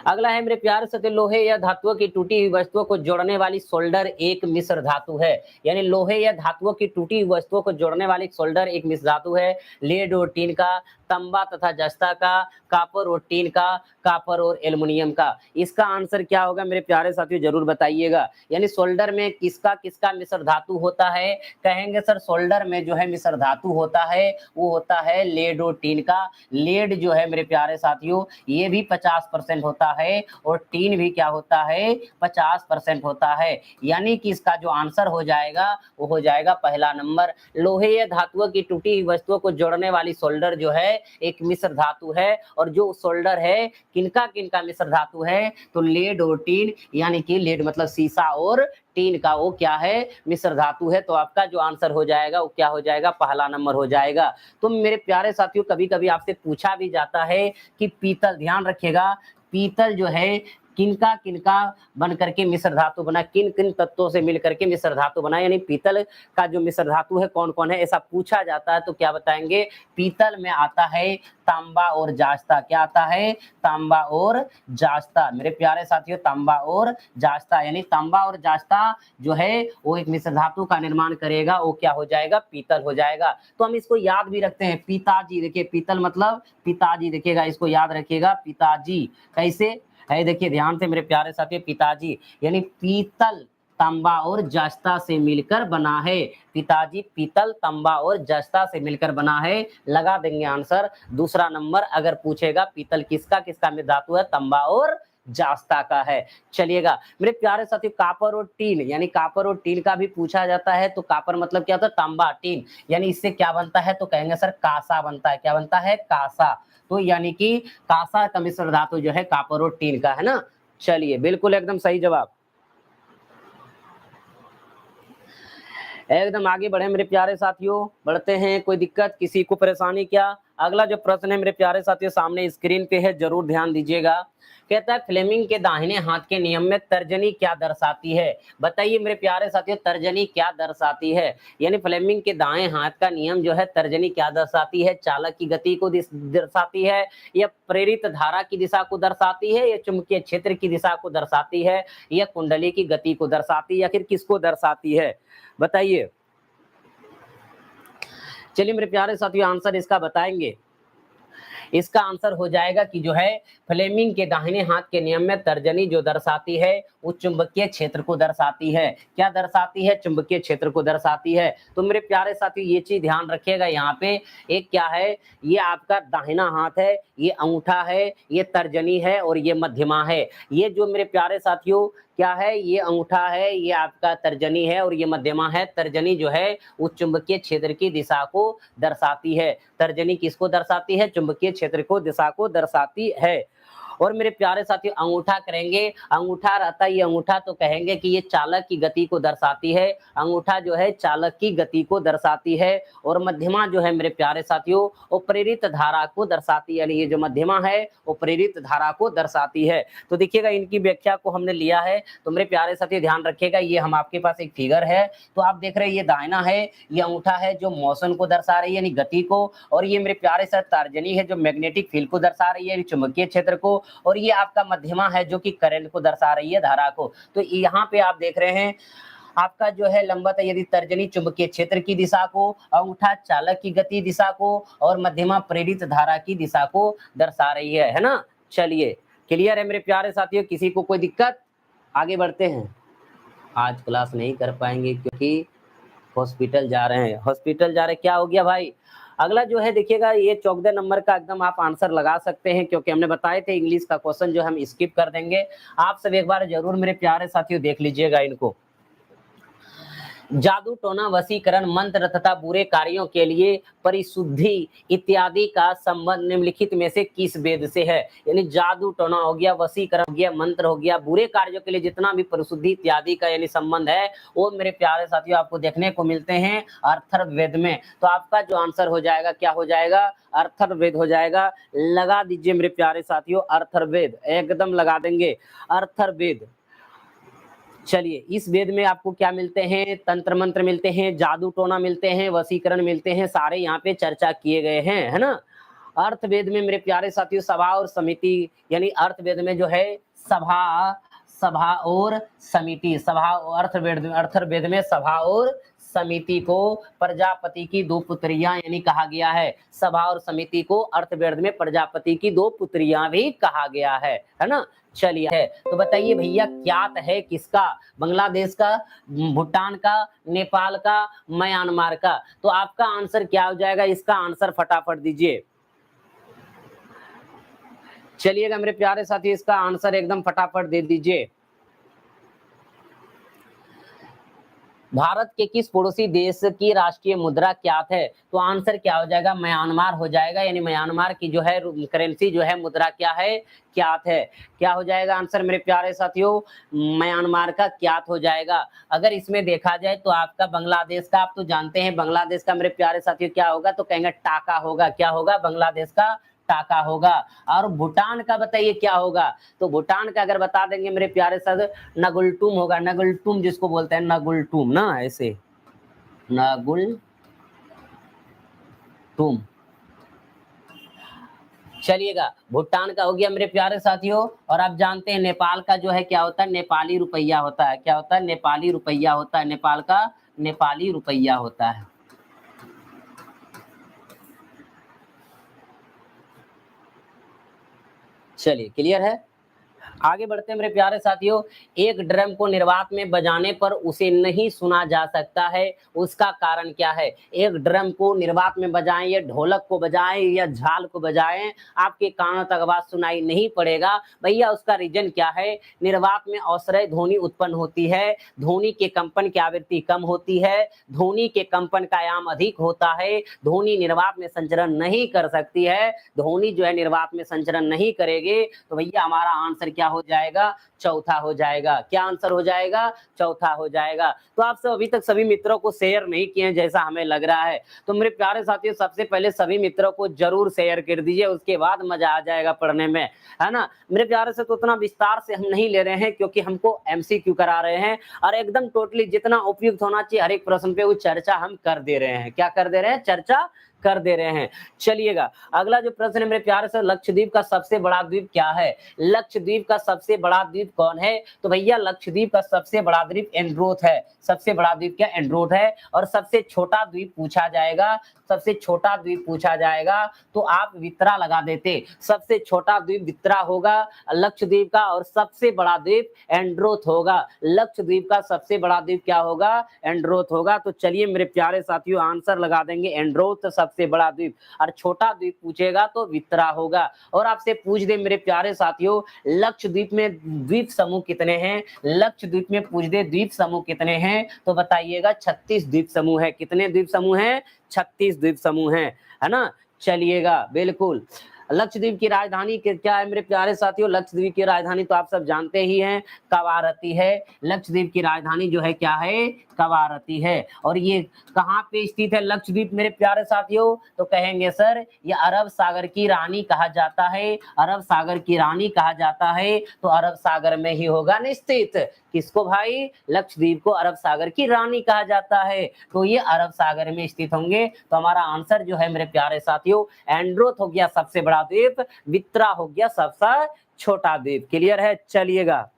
अगला है मेरे प्यारे साथियों, लोहे या धातुओं की टूटी हुई वस्तुओं को जोड़ने वाली सोल्डर एक मिश्र धातु है। यानी लोहे या धातुओं की टूटी हुई वस्तुओं को जोड़ने वाली सोल्डर एक मिश्र धातु है। लेड और टीन का, तांबा तथा जस्ता का, कॉपर और टीन का, कॉपर और एल्युमिनियम का। इसका आंसर क्या होगा मेरे प्यारे साथियों, जरूर बताइएगा। यानी सोल्डर में किसका किसका मिश्र धातु होता है? कहेंगे सर सोल्डर में जो है मिश्र धातु होता है वो होता है लेड और टीन का। लेड जो है मेरे प्यारे साथियों ये भी 50% होता है और टीन भी क्या होता है? 50% होता है। यानी कि इसका जो आंसर हो जाएगा वो हो जाएगा पहला नंबर। लोहे या धातुओं की टूटी हुई वस्तुओं को जोड़ने वाली सोल्डर जो है एक मिश्र धातु है। और जो सोल्डर है किनका किनका मिश्र धातु है? तो लेड और टीन, यानी कि लेड मतलब सीसा और टीन का वो क्या है? मिश्र धातु है। तो आपका जो आंसर हो जाएगा वो क्या हो जाएगा? पहला नंबर हो जाएगा। तो मेरे प्यारे साथियों कभी कभी आपसे पूछा भी जाता है कि पीतल, ध्यान रखिएगा, पीतल जो है किनका किनका बन करके मिश्र धातु बना, किन किन तत्वों से मिल करके मिश्र धातु बना। यानी पीतल का जो मिश्र धातु है कौन कौन है, ऐसा पूछा जाता है तो क्या बताएंगे? पीतल में आता है तांबा और जास्ता। क्या आता है? तांबा और जास्ता। मेरे प्यारे साथियों तांबा और जास्ता, यानी तांबा और जास्ता जो है वो एक मिश्र धातु का निर्माण करेगा, वो क्या हो जाएगा? पीतल हो जाएगा। तो हम इसको याद भी रखते हैं, पिताजी। देखिए पीतल मतलब पिताजी, देखिएगा इसको याद रखिएगा, पिताजी। कैसे है देखिए ध्यान से मेरे प्यारे साथियों, पिताजी यानी पीतल तांबा और जस्ता से मिलकर बना है। पिताजी पीतल तांबा और जस्ता से मिलकर बना है, लगा देंगे आंसर। दूसरा नंबर अगर पूछेगा पीतल किसका किसका में धातु है? तांबा और जास्ता का है। चलिएगा मेरे प्यारे साथियों, कॉपर और टीन, यानी कॉपर और टीन का भी पूछा जाता है। तो कॉपर मतलब क्या होता है? तांबा, टीन यानी इससे क्या बनता है? तो कहेंगे सर कांसा बनता है। क्या बनता है? कांसा। तो यानी कि कांसा का मिश्र धातु जो है कॉपर और टीन का है ना। चलिए बिल्कुल एकदम सही जवाब। एकदम आगे बढ़े मेरे प्यारे साथियों, बढ़ते हैं। कोई दिक्कत, किसी को परेशानी क्या? अगला जो प्रश्न है मेरे प्यारे साथियों सामने स्क्रीन पे है, जरूर ध्यान दीजिएगा। कहता है फ्लेमिंग के दाहिने हाथ के नियम में तर्जनी क्या दर्शाती है? बताइए मेरे प्यारे साथियों तर्जनी क्या दर्शाती है? यानी फ्लेमिंग के दाएं हाथ का नियम जो है तर्जनी क्या दर्शाती है? चालक की गति को दर्शाती है, या प्रेरित धारा की दिशा को दर्शाती है, या चुंबकीय क्षेत्र की दिशा को दर्शाती है, या कुंडली की गति को दर्शाती है, या फिर किसको दर्शाती है? बताइए। चलिए मेरे प्यारे साथियों आंसर इसका बताएंगे। इसका आंसर हो जाएगा कि जो है फ्लेमिंग के दाहिने हाथ के नियम में तर्जनी जो दर्शाती है वो चुंबकीय क्षेत्र को दर्शाती है। क्या दर्शाती है? चुंबकीय क्षेत्र को दर्शाती है। तो मेरे प्यारे साथियों ये चीज ध्यान रखिएगा, यहाँ पे एक क्या है, ये आपका दाहिना हाथ है, ये अंगूठा है, ये तर्जनी है और ये मध्यमा है। ये जो मेरे प्यारे साथियों क्या है, ये अंगूठा है, ये आपका तर्जनी है और ये मध्यमा है। तर्जनी जो है वो चुंबकीय क्षेत्र की दिशा को दर्शाती है। तर्जनी किसको दर्शाती है? चुंबकीय क्षेत्र को दिशा को दर्शाती है। और मेरे प्यारे साथियों अंगूठा करेंगे, अंगूठा रहता है ये अंगूठा, तो कहेंगे कि ये चालक की गति को दर्शाती है। अंगूठा जो है चालक की गति को दर्शाती है। और मध्यमा जो है मेरे प्यारे साथियों वो प्रेरित धारा को दर्शाती है। यानी ये जो मध्यमा है वो प्रेरित धारा को दर्शाती है। तो देखिएगा इनकी व्याख्या को हमने लिया है। तो मेरे प्यारे साथियों ध्यान रखिएगा, ये हम आपके पास एक फिगर है, तो आप देख रहे हैं ये दाहिना है, ये अंगूठा है जो मोशन को दर्शा रही है यानी गति को, और ये मेरे प्यारे साथ तर्जनी है जो मैग्नेटिक फील्ड को दर्शा रही है, चुंबकीय क्षेत्र को, और ये आपका मध्यमा है जो कि करंट को दर्शा रही है, धारा को। तो यहाँ पे आप देख रहे हैं आपका जो है लंबवत है, यदि तर्जनी चुंबकीय क्षेत्र की दिशा को, अंगूठा चालक की गति दिशा को, और मध्यमा प्रेरित धारा की दिशा को दर्शा रही है ना। चलिए क्लियर है मेरे प्यारे साथियों, किसी को कोई दिक्कत? आगे बढ़ते हैं। आज क्लास नहीं कर पाएंगे क्योंकि हॉस्पिटल जा रहे हैं। हॉस्पिटल जा रहे, क्या हो गया भाई? अगला जो है देखिएगा ये 14 नंबर का एकदम आप आंसर लगा सकते हैं, क्योंकि हमने बताए थे इंग्लिश का क्वेश्चन जो हम स्किप कर देंगे। आप सब एक बार जरूर मेरे प्यारे साथियों देख लीजिएगा इनको। जादू टोना वशीकरण मंत्र तथा बुरे कार्यों के लिए परिशुद्धि इत्यादि का संबंध निम्नलिखित में से किस वेद से है? यानी जादू टोना हो गया, वशीकरण हो गया, मंत्र हो गया, बुरे कार्यों के लिए जितना भी परिशुद्धि इत्यादि का यानी संबंध है वो मेरे प्यारे साथियों आपको देखने को मिलते हैं अर्थर्ववेद में। तो आपका जो आंसर हो जाएगा क्या हो जाएगा? अर्थर्ववेद हो जाएगा। लगा दीजिए मेरे प्यारे साथियों अर्थर्ववेद, एकदम लगा देंगे अर्थर्ववेद। चलिए इस वेद में आपको क्या मिलते हैं? तंत्र मंत्र मिलते हैं, जादू टोना मिलते हैं, वशीकरण मिलते हैं, सारे यहाँ पे चर्चा किए गए हैं, है ना। अर्थवेद में मेरे प्यारे साथियों सभा और समिति, यानी अर्थवेद में जो है सभा, सभा और समिति, सभा, अर्थवेद में सभा और समिति को प्रजापति की दो पुत्रियां यानी कहा गया है। सभा और समिति को अर्थवेद में प्रजापति की दो पुत्रियां भी कहा गया है ना। चलिए है, तो बताइए भैया क्या है किसका? बांग्लादेश का, भूटान का, नेपाल का, म्यांमार का। तो आपका आंसर क्या हो जाएगा? इसका आंसर फटाफट दीजिए। चलिएगा मेरे प्यारे साथी, इसका आंसर एकदम फटाफट दे दीजिए। भारत के किस पड़ोसी देश की राष्ट्रीय मुद्रा क्या है? तो आंसर क्या हो जाएगा? म्यांमार हो जाएगा, यानी म्यांमार की जो है करेंसी जो है मुद्रा क्या है? क्यात है। क्या हो जाएगा आंसर मेरे प्यारे साथियों? म्यांमार का क्यात हो जाएगा। अगर इसमें देखा जाए तो आपका बांग्लादेश का, आप तो जानते हैं बांग्लादेश का मेरे प्यारे साथियों क्या होगा? तो कहेंगे टाका होगा। क्या होगा? बांग्लादेश का टाका होगा। और भूटान का बताइए क्या होगा? तो भूटान का अगर बता देंगे मेरे प्यारे साथ, नगुलटुम होगा। नगुलटुम जिसको बोलते हैं, नगुलटुम ना, ऐसे नगुलटुम। चलिएगा, भूटान का हो गया मेरे प्यारे साथियों। और आप जानते हैं नेपाल का जो है क्या होता है? नेपाली रुपया होता है। क्या होता है? नेपाली रुपया होता है। नेपाल का नेपाली रुपया होता है। चलिए, क्लियर है? आगे बढ़ते हैं मेरे प्यारे साथियों। एक ड्रम को निर्वात में बजाने पर उसे नहीं सुना जा सकता है, उसका कारण क्या है? एक ड्रम को निर्वात में बजाएं, या ढोलक को बजाएं, या झाल को बजाएं, आपके कानों तक आवाज सुनाई नहीं पड़ेगा। भैया उसका रीजन क्या है? निर्वात में अश्रय ध्वनि उत्पन्न होती है, ध्वनि के कंपन की आवृत्ति कम होती है, ध्वनि के कंपन का आयाम अधिक होता है, ध्वनि निर्वात में संचरण नहीं कर सकती है। ध्वनि जो है निर्वात में संचरण नहीं करेगी, तो भैया हमारा आंसर क्या हो जाएगा? चौथा हो जाएगा। क्या आंसर हो जाएगा? चौथा हो जाएगा। तो आप सब अभी तक सभी मित्रों को शेयर नहीं किए जैसा हमें लग रहा है, तो मेरे प्यारे साथियों सबसे पहले सभी मित्रों को जरूर शेयर कर दीजिए, उसके बाद मजा आ जाएगा पढ़ने में, है ना। मेरे प्यारे से तो उतना विस्तार से हम नहीं ले रहे हैं, क्योंकि हमको एमसीक्यू करा रहे हैं, और एकदम टोटली जितना उपयुक्त होना चाहिए हर एक प्रश्न पे वो चर्चा हम कर दे रहे हैं। क्या कर दे रहे हैं? चर्चा कर दे रहे हैं। चलिएगा, अगला जो प्रश्न है मेरे प्यारे से, लक्षद्वीप का सबसे बड़ा द्वीप क्या है? लक्षद्वीप का सबसे बड़ा द्वीप कौन है? तो भैया लक्षद्वीप का सबसे बड़ा द्वीप एंड्रोथ है। सबसे बड़ा द्वीप क्या? एंड्रोथ है। और सबसे छोटा द्वीप पूछा जाएगा, सबसे छोटा द्वीप पूछा जाएगा तो आप वित्रा लगा देते। सबसे छोटा द्वीप वित्रा होगा लक्षद्वीप का, और सबसे बड़ा द्वीप एंड्रोथ होगा। लक्षद्वीप का सबसे बड़ा द्वीप क्या होगा? एंड्रोथ होगा। तो चलिए मेरे प्यारे साथियों आंसर लगा देंगे एंड्रोथ सबसे बड़ा द्वीप, और छोटा द्वीप पूछेगा तो वित्रा होगा। और आपसे पूछ दे मेरे प्यारे साथियों, लक्षद्वीप में द्वीप समूह कितने हैं? लक्षद्वीप में पूछ दे द्वीप समूह कितने हैं, तो बताइएगा 36 द्वीप समूह है। कितने द्वीप समूह हैं? 36 द्वीप समूह हैं, है ना। चलिएगा, बिल्कुल। लक्षद्वीप की राजधानी क्या है मेरे प्यारे साथियों? लक्षद्वीप की राजधानी तो आप सब जानते ही हैं, कवारती है। लक्षद्वीप की राजधानी जो है क्या है? कवारती है। और ये कहाँ पे स्थित है लक्षद्वीप मेरे प्यारे साथियों? तो कहेंगे सर ये अरब सागर की रानी कहा जाता है। अरब सागर की रानी कहा जाता है, तो अरब सागर में ही होगा निश्चित। किसको भाई? लक्षद्वीप को अरब सागर की रानी कहा जाता है, तो ये अरब सागर में स्थित होंगे। तो हमारा आंसर जो है मेरे प्यारे साथियों, एंड्रोथ हो गया सबसे बड़ा द्वीप, वित्रा हो गया सबसे छोटा द्वीप। क्लियर है? चलिएगा,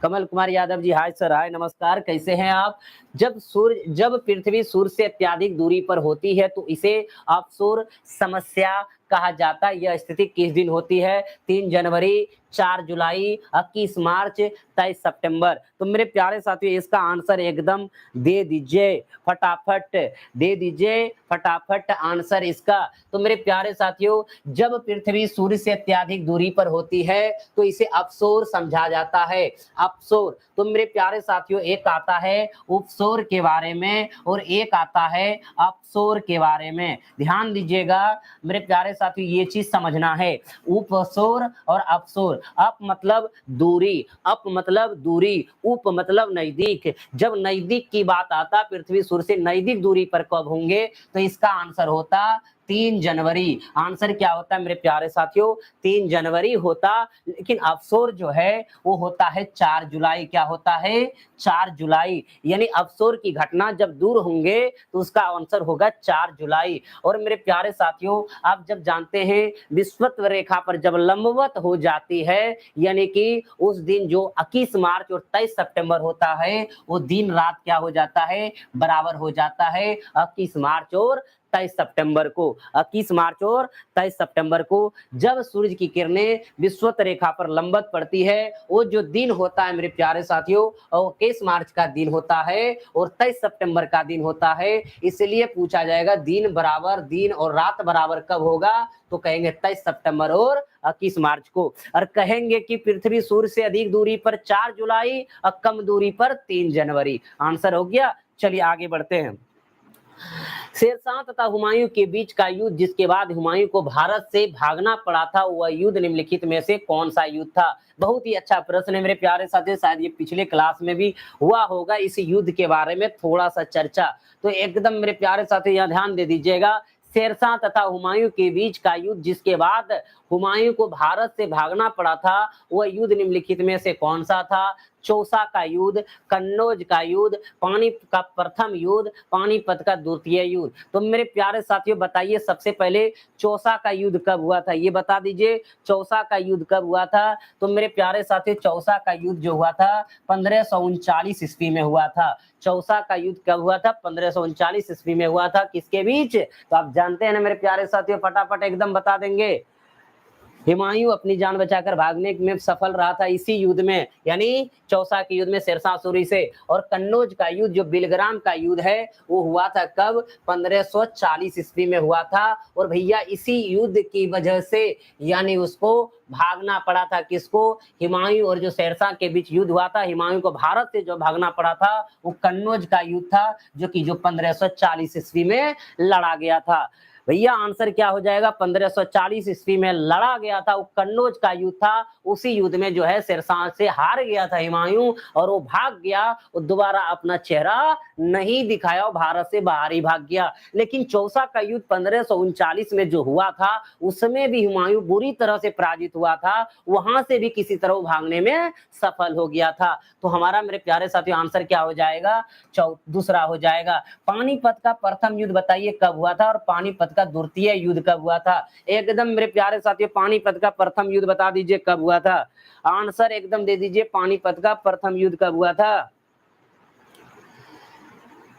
कमल कुमार यादव जी, हाय सर, हाय, नमस्कार, कैसे हैं आप? जब पृथ्वी सूर्य से अत्यधिक दूरी पर होती है तो इसे ऑफशोर समस्या कहा जाता है। यह स्थिति किस दिन होती है? 3 जनवरी, 4 जुलाई, 21 मार्च, 23 सितंबर। तो मेरे प्यारे साथियों इसका आंसर एकदम दे दीजिए, फटाफट दे दीजिए, फटाफट आंसर इसका। तो मेरे प्यारे साथियों जब पृथ्वी सूर्य से अत्यधिक दूरी पर होती है तो इसे ऑफशोर समझा जाता है। ऑफशोर। तो मेरे प्यारे साथियों एक आता है ऑफशोर के बारे में, और एक आता है ऑफशोर के बारे में। ध्यान दीजिएगा मेरे प्यारे साथियों, ये चीज समझना है। ऑफशोर और ऑफशोर। अप मतलब दूरी, अप मतलब दूरी, उप मतलब नजदीक। जब नजदीक की बात आता, पृथ्वी सूर्य से नजदीक दूरी पर कब होंगे, तो इसका आंसर होता 3 जनवरी। आंसर क्या होता है मेरे प्यारे साथियों? 3 जनवरी होता, लेकिन अफसोर जो है वो होता है 4 जुलाई। क्या होता है? 4 जुलाई। यानी अफसोर की घटना जब दूर होंगे तो उसका आंसर होगा 4 जुलाई। और मेरे प्यारे साथियों, आप जब जानते हैं विषुवत रेखा पर जब लंबवत हो जाती है, यानी कि उस दिन जो 21 मार्च और 23 सितंबर होता है, वो दिन रात क्या हो जाता है? बराबर हो जाता है 21 मार्च और 23 सितंबर को। 21 मार्च और 23 सितंबर को जब सूरज की किरणें विषुवत रेखा पर लंबवत पड़ती है, वो जो दिन होता है मेरे प्यारे साथियों, वो 21 मार्च का दिन होता है और 23 सितंबर का दिन होता है। इसलिए पूछा जाएगा दिन बराबर, दिन और रात बराबर कब होगा? तो कहेंगे 23 सितंबर और 21 मार्च को। और कहेंगे कि पृथ्वी सूर्य से अधिक दूरी पर 4 जुलाई और कम दूरी पर 3 जनवरी। आंसर हो गया। चलिए आगे बढ़ते हैं। शेरशाह तथा हुमायूं के बीच का युद्ध जिसके बाद हुमायूं को भारत से भागना पड़ा था, वह युद्ध निम्नलिखित में से कौन सा युद्ध था? बहुत ही अच्छा प्रश्न है मेरे प्यारे साथियों, शायद ये पिछले क्लास में भी हुआ होगा इस युद्ध के बारे में थोड़ा सा चर्चा। तो एकदम मेरे प्यारे साथियों यहाँ ध्यान दे दीजिएगा। शेरशाह तथा हुमायूं के बीच का युद्ध जिसके बाद हुमायूं को भारत से भागना पड़ा था, वह युद्ध निम्नलिखित में से कौन सा था? चौसा का युद्ध, कन्नौज का युद्ध, पानीपत का प्रथम युद्ध, पानीपत का द्वितीय युद्ध। तो मेरे प्यारे साथियों बताइए, सबसे पहले चौसा का युद्ध कब हुआ था? ये बता दीजिए, चौसा का युद्ध कब हुआ था? तो मेरे प्यारे साथियों चौसा का युद्ध जो हुआ था 1539 ईस्वी में हुआ था। चौसा का युद्ध कब हुआ था? 1539 ईस्वी में हुआ था। किसके बीच? तो आप जानते हैं ना मेरे प्यारे साथियों, फटाफट एकदम बता देंगे। हुमायूं अपनी जान बचाकर भागने में सफल रहा था इसी युद्ध में, यानी चौसा के युद्ध में शेरशाह सूरी से। और कन्नौज का युद्ध जो बिलग्राम का युद्ध है वो हुआ था कब? 1540 ईस्वी में हुआ था। और भैया इसी युद्ध की वजह से यानी उसको भागना पड़ा था। किसको? हुमायूं और जो शेरशाह के बीच युद्ध हुआ था, हुमायूं को भारत से जो भागना पड़ा था वो कन्नौज का युद्ध था, जो कि 1540 ईस्वी में लड़ा गया था। भैया आंसर क्या हो जाएगा? 1540 ईस्वी में लड़ा गया था, वो कन्नौज का युद्ध था। उसी युद्ध में जो है शेरशाह से हार गया था हुमायूं और वो भाग गया। वो दोबारा अपना चेहरा नहीं दिखाया, वो भारत से बाहर ही भाग गया। लेकिन चौसा का युद्ध 1539 में जो हुआ था उसमें भी हुमायूं बुरी तरह से पराजित हुआ था, वहां से भी किसी तरह भागने में सफल हो गया था। तो हमारा मेरे प्यारे साथियों आंसर क्या हो जाएगा? दूसरा हो जाएगा। पानीपत का प्रथम युद्ध बताइए कब हुआ था और पानीपत का द्वितीय युद्ध कब हुआ था? एकदम मेरे प्यारे साथियों पानीपत का प्रथम युद्ध बता दीजिए कब हुआ था? आंसर एकदम दे दीजिए, पानीपत का प्रथम युद्ध कब हुआ था?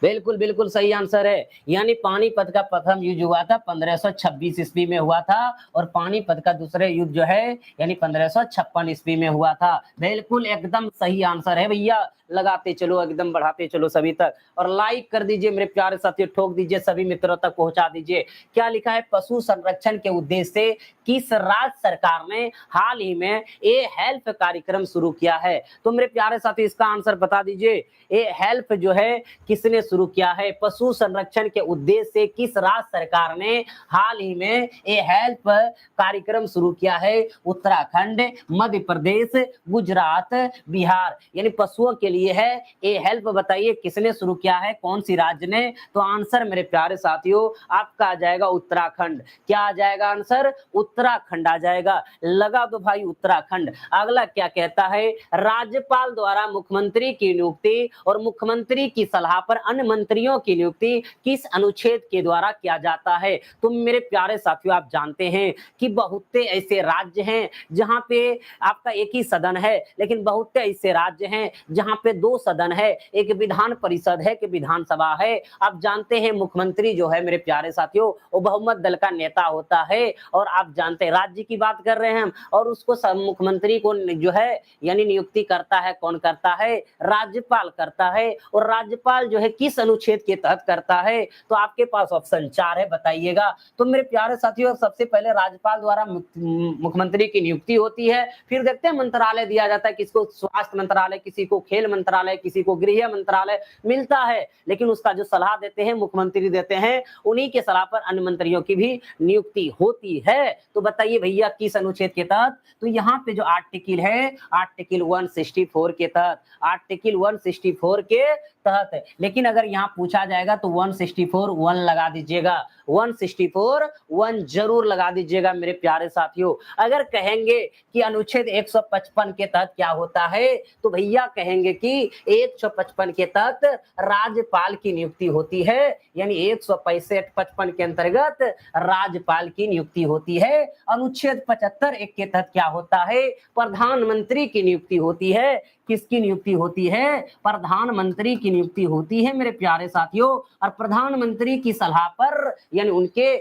बिल्कुल बिल्कुल सही आंसर है। यानी पानीपत का प्रथम युद्ध हुआ था 1526 ईस्वी में हुआ था और पानीपत का दूसरा युद्ध जो है यानी 1556 ईस्वी में हुआ था। बिल्कुल एकदम सही आंसर है भैया। लगाते चलो, एकदम बढ़ाते चलो सभी तक। और लाइक कर दीजिए मेरे प्यारे साथियों, ठोक दीजिए, सभी मित्रों तक पहुंचा दीजिए। क्या लिखा है? पशु संरक्षण के उद्देश्य से किस राज्य सरकार ने हाल ही में ए हेल्प कार्यक्रम शुरू किया है? तो मेरे प्यारे साथी इसका आंसर बता दीजिए। ए हेल्प जो है किसने शुरू किया है? पशु संरक्षण के उद्देश्य से किस राज्य सरकार ने हाल ही में ए हेल्प कार्यक्रम शुरू किया है? उत्तराखंड, मध्य प्रदेश, गुजरात, बिहार। यानी पशुओं के लिए है ए हेल्प। बताइए किसने शुरू किया है, कौन सी राज्य ने? तो आंसर मेरे प्यारे साथियों आपका आ जाएगा उत्तराखंड। क्या आ जाएगा आंसर? उत्तराखंड आ जाएगा। लगा दो भाई उत्तराखंड। अगला क्या कहता है? राज्यपाल द्वारा मुख्यमंत्री की नियुक्ति और मुख्यमंत्री की सलाह पर अन्य मंत्रियों की नियुक्ति किस अनुच्छेद के द्वारा किया जाता है? तो मेरे प्यारे साथियों आप जानते हैं कि बहुत से ऐसे राज्य हैं जहां पे आपका एक ही सदन है, लेकिन बहुत से ऐसे राज्य हैं जहां पे दो सदन है, एक विधान परिषद है कि विधानसभा है। आप जानते हैं मुख्यमंत्री जो है मेरे प्यारे साथियों वो बहुमत दल का नेता होता है। और आप जानते हैं राज्य की बात कर रहे हैं हम, और उसको मुख्यमंत्री को जो है यानी नियुक्ति करता है कौन करता है? राज्यपाल करता है। और राज्यपाल जो है किस अनुच्छेद के तहत करता है? तो आपके पास ऑप्शन 4 है, बताइएगा। तो मेरे प्यारे साथियों सबसे पहले राज्यपाल द्वारा मुख्यमंत्री की नियुक्ति होती है, फिर देखते हैं मंत्रालय दिया जाता है, किसको स्वास्थ्य मंत्रालय, किसी को खेल मंत्रालय, किसी को गृह मंत्रालय मिलता है। लेकिन उसका जो सलाह देते हैं मुख्यमंत्री देते हैं, उन्हीं के सलाह पर अन्य मंत्रियों की भी नियुक्ति होती है। तो बताइए भैया किस अनुच्छेद के तहत? तो यहाँ पे जो आर्टिकल है आर्टिकल 164 के तहत, आर्टिकल 164 के तहत। लेकिन अगर यहाँ पूछा जाएगा तो 164 1 लगा दीजिएगा, 164 1 जरूर लगा दीजिएगा मेरे प्यारे साथियों। अगर कहेंगे कि अनुच्छेद 155 के तहत क्या होता है, तो भैया कहेंगे कि 155 के तहत राज्यपाल की नियुक्ति होती है, यानी 165-55 के अंतर्गत राज्यपाल की नियुक्ति होती है। अनुच्छेद 75 एक के तहत क्या होता है, प्रधानमंत्री की नियुक्ति होती है। किसकी नियुक्ति होती है? प्रधानमंत्री की नियुक्ति होती है मेरे प्यारे साथियों। और प्रधानमंत्री की सलाह पर यानी उनके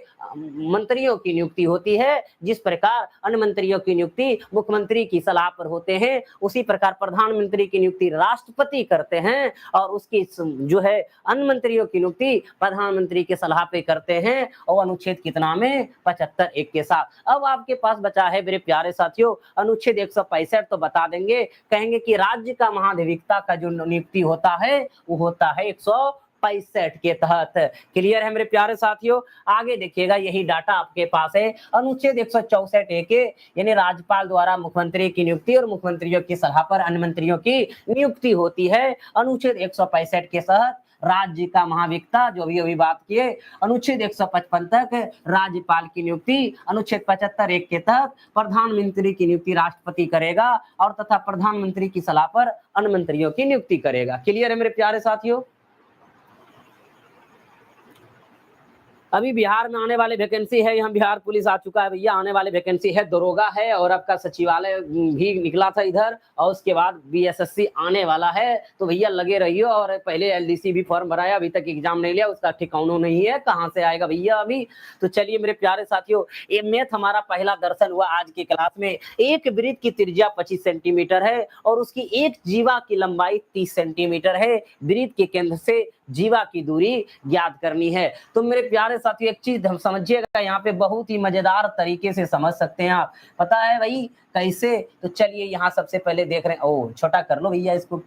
मंत्रियों की नियुक्ति होती है। जिस प्रकार अन्य मंत्रियों की नियुक्ति मुख्यमंत्री की सलाह पर होते हैं, उसी प्रकार प्रधानमंत्री की नियुक्ति राष्ट्रपति करते हैं और उसकी जो है अन्य मंत्रियों की नियुक्ति प्रधानमंत्री की सलाह पे करते हैं। और अनुच्छेद कितना में 75 एक के साथ। अब आपके पास बचा है मेरे प्यारे साथियों अनुच्छेद 165, तो बता देंगे, कहेंगे कि राज्य का महाधिवक्ता का जो नियुक्ति होता है वो होता है 165 के तहत। क्लियर है मेरे प्यारे साथियों? आगे देखिएगा, यही डाटा आपके पास है। अनुच्छेद 164 ए के यानी राज्यपाल द्वारा मुख्यमंत्री की नियुक्ति और मुख्यमंत्रियों की सलाह पर अन्य मंत्रियों की नियुक्ति होती है। अनुच्छेद 165 के तहत राज्य का महाधिवक्ता, जो अभी बात किए, अनुच्छेद 155 तक राज्यपाल की नियुक्ति, अनुच्छेद 75 एक के तहत प्रधानमंत्री की नियुक्ति राष्ट्रपति करेगा और तथा प्रधानमंत्री की सलाह पर अन्य मंत्रियों की नियुक्ति करेगा। क्लियर है मेरे प्यारे साथियों? अभी बिहार में आने वाले वैकेंसी है, यहाँ बिहार पुलिस आ चुका है भैया, आने वाले वैकेंसी है दरोगा है और आपका सचिवालय भी निकला था इधर, और उसके बाद बीएसएससी आने वाला है। तो भैया लगे रहिए। और पहले एलडीसी भी फॉर्म भराया, अभी तक एग्जाम नहीं लिया, उसका ठिकाना नहीं है, कहाँ से आएगा भैया अभी। तो चलिए मेरे प्यारे साथियों, ये मैथ हमारा पहला दर्शन हुआ आज की क्लास में। एक वृत्त की त्रिज्या 25 सेंटीमीटर है और उसकी एक जीवा की लंबाई 30 सेंटीमीटर है। वृत्त के केंद्र से जीवा की दूरी ज्ञात करनी है। तो मेरे प्यारे साथियों एक चीज हम समझिएगा, यहाँ पे बहुत ही मजेदार तरीके से समझ सकते हैं आप। पता है भाई कैसे? तो चलिए यहाँ सबसे पहले देख रहे हैं, ओ छोटा कर लो भैया इसको,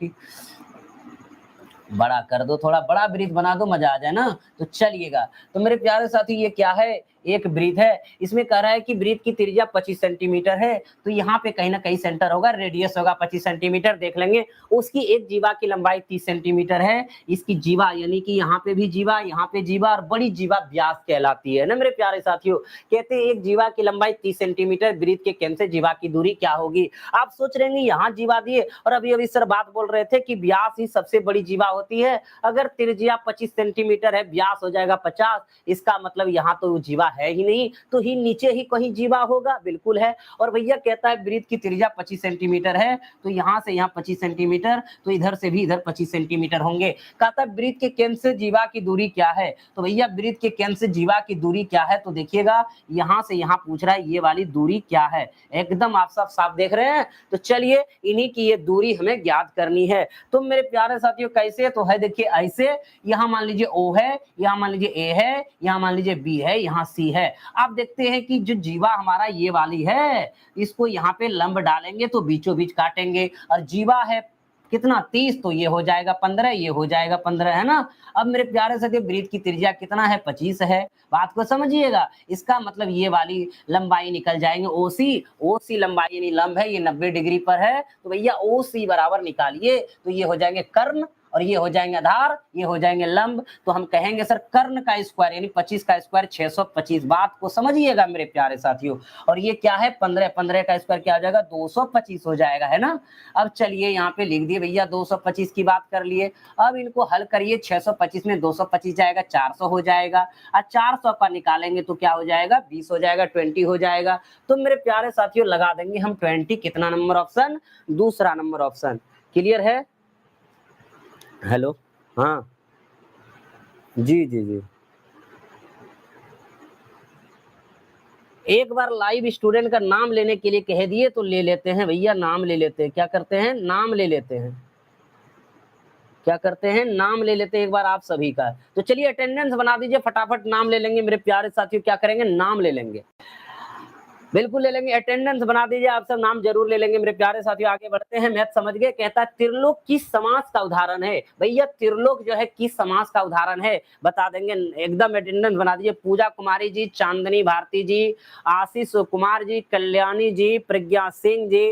बड़ा कर दो, थोड़ा बड़ा वृत्त बना दो, मजा आ जाए ना। तो चलिएगा, तो मेरे प्यारे साथी ये क्या है? एक वृत्त है। इसमें कह रहा है कि वृत्त की त्रिज्या 25 सेंटीमीटर है, तो यहाँ पे कहीं ना कहीं सेंटर होगा, रेडियस होगा 25 सेंटीमीटर, देख लेंगे। उसकी एक जीवा की लंबाई 30 सेंटीमीटर है। इसकी जीवा यानी कि यहाँ पे भी जीवा, यहाँ पे जीवा और बड़ी जीवा व्यास कहलाती है ना मेरे प्यारे साथियों। कहते हैं एक जीवा की लंबाई 30 सेंटीमीटर, वृत्त के केंद्र से जीवा की दूरी क्या होगी? आप सोच रहे हैं यहाँ जीवा दिए और अभी अभी सर बात बोल रहे थे कि व्यास ही सबसे बड़ी जीवा होती है। अगर त्रिज्या 25 सेंटीमीटर है, व्यास हो जाएगा 50, इसका मतलब यहाँ तो जीवा है ही नहीं, तो ही नीचे ही कहीं जीवा होगा। बिल्कुल है। और भैया कहता है वृत्त की त्रिज्या 25 सेंटीमीटर है, तो यहाँ से यहाँ 25 सेंटीमीटर, तो इधर से भी इधर 25 सेंटीमीटर होंगे। कहता है वृत्त के केंद्र से जीवा की दूरी क्या है? तो भैया वृत्त के केंद्र से जीवा की दूरी क्या है? तो देखिएगा यहाँ से यहाँ पूछ रहा है ये वाली दूरी क्या है। एकदम आप सब साफ देख रहे हैं। तो चलिए इन्हीं की ये दूरी हमें ज्ञात करनी है। तो मेरे प्यारे साथियों कैसे? तो है देखिए ऐसे, यहाँ मान लीजिए ओ है, यहाँ मान लीजिए ए है, यहाँ मान लीजिए बी है, यहाँ सी है। आप देखते हैं कि जो जीवा हमारा ये वाली है, इसको यहाँ पे लंब डालेंगे तो बीचों बीच काटेंगे, और जीवा है कितना 30, तो ये हो जाएगा 15, ये हो जाएगा 15, है ना। अब मेरे प्यारे साथियों वृत्त की त्रिज्या कितना है? 25 है। बात को समझिएगा, इसका मतलब ये वाली लंबाई निकल जाएंगे ओसी। ओसी लंबाई यानी लंब है, ये 90 डिग्री पर है, तो भैया ओसी बराबर निकालिए, तो ये हो जाएंगे कर्ण और ये हो जाएंगे आधार, ये हो जाएंगे लंब। तो हम कहेंगे सर कर्ण का स्क्वायर यानी 25 का स्क्वायर 625। बात को समझिएगा मेरे प्यारे साथियों। और ये क्या है? 15, 15 का स्क्वायर क्या हो जाएगा? 225 हो जाएगा, है ना। अब चलिए यहाँ पे लिख दिए भैया 225 की बात कर लिए। अब इनको हल करिए, 625 में 225 जाएगा, 400 हो जाएगा, और 400 का निकालेंगे तो क्या हो जाएगा? 20 हो जाएगा, 20 हो जाएगा। तो मेरे प्यारे साथियों लगा देंगे हम 20। कितना नंबर ऑप्शन? दूसरा नंबर ऑप्शन। क्लियर है? हेलो, हाँ जी जी जी। एक बार लाइव स्टूडेंट का नाम लेने के लिए कह दिए तो ले लेते हैं भैया, नाम ले लेते हैं। क्या करते हैं? नाम ले लेते हैं। क्या करते हैं? नाम ले लेते हैं एक बार आप सभी का। तो चलिए अटेंडेंस बना दीजिए, फटाफट नाम ले लेंगे मेरे प्यारे साथियों। क्या करेंगे? नाम ले लेंगे, बिल्कुल ले लेंगे। अटेंडेंस बना दीजिए, आप सब नाम जरूर ले लेंगे मेरे प्यारे साथियों। आगे बढ़ते हैं। मैथ समझ गए। कहता है त्रिलोक किस समास का उदाहरण है? भैया त्रिलोक जो है किस समास का उदाहरण है बता देंगे। एकदम अटेंडेंस बना दीजिए। पूजा कुमारी जी, चांदनी भारती जी, आशीष कुमार जी, कल्याणी जी, प्रज्ञा सिंह जी,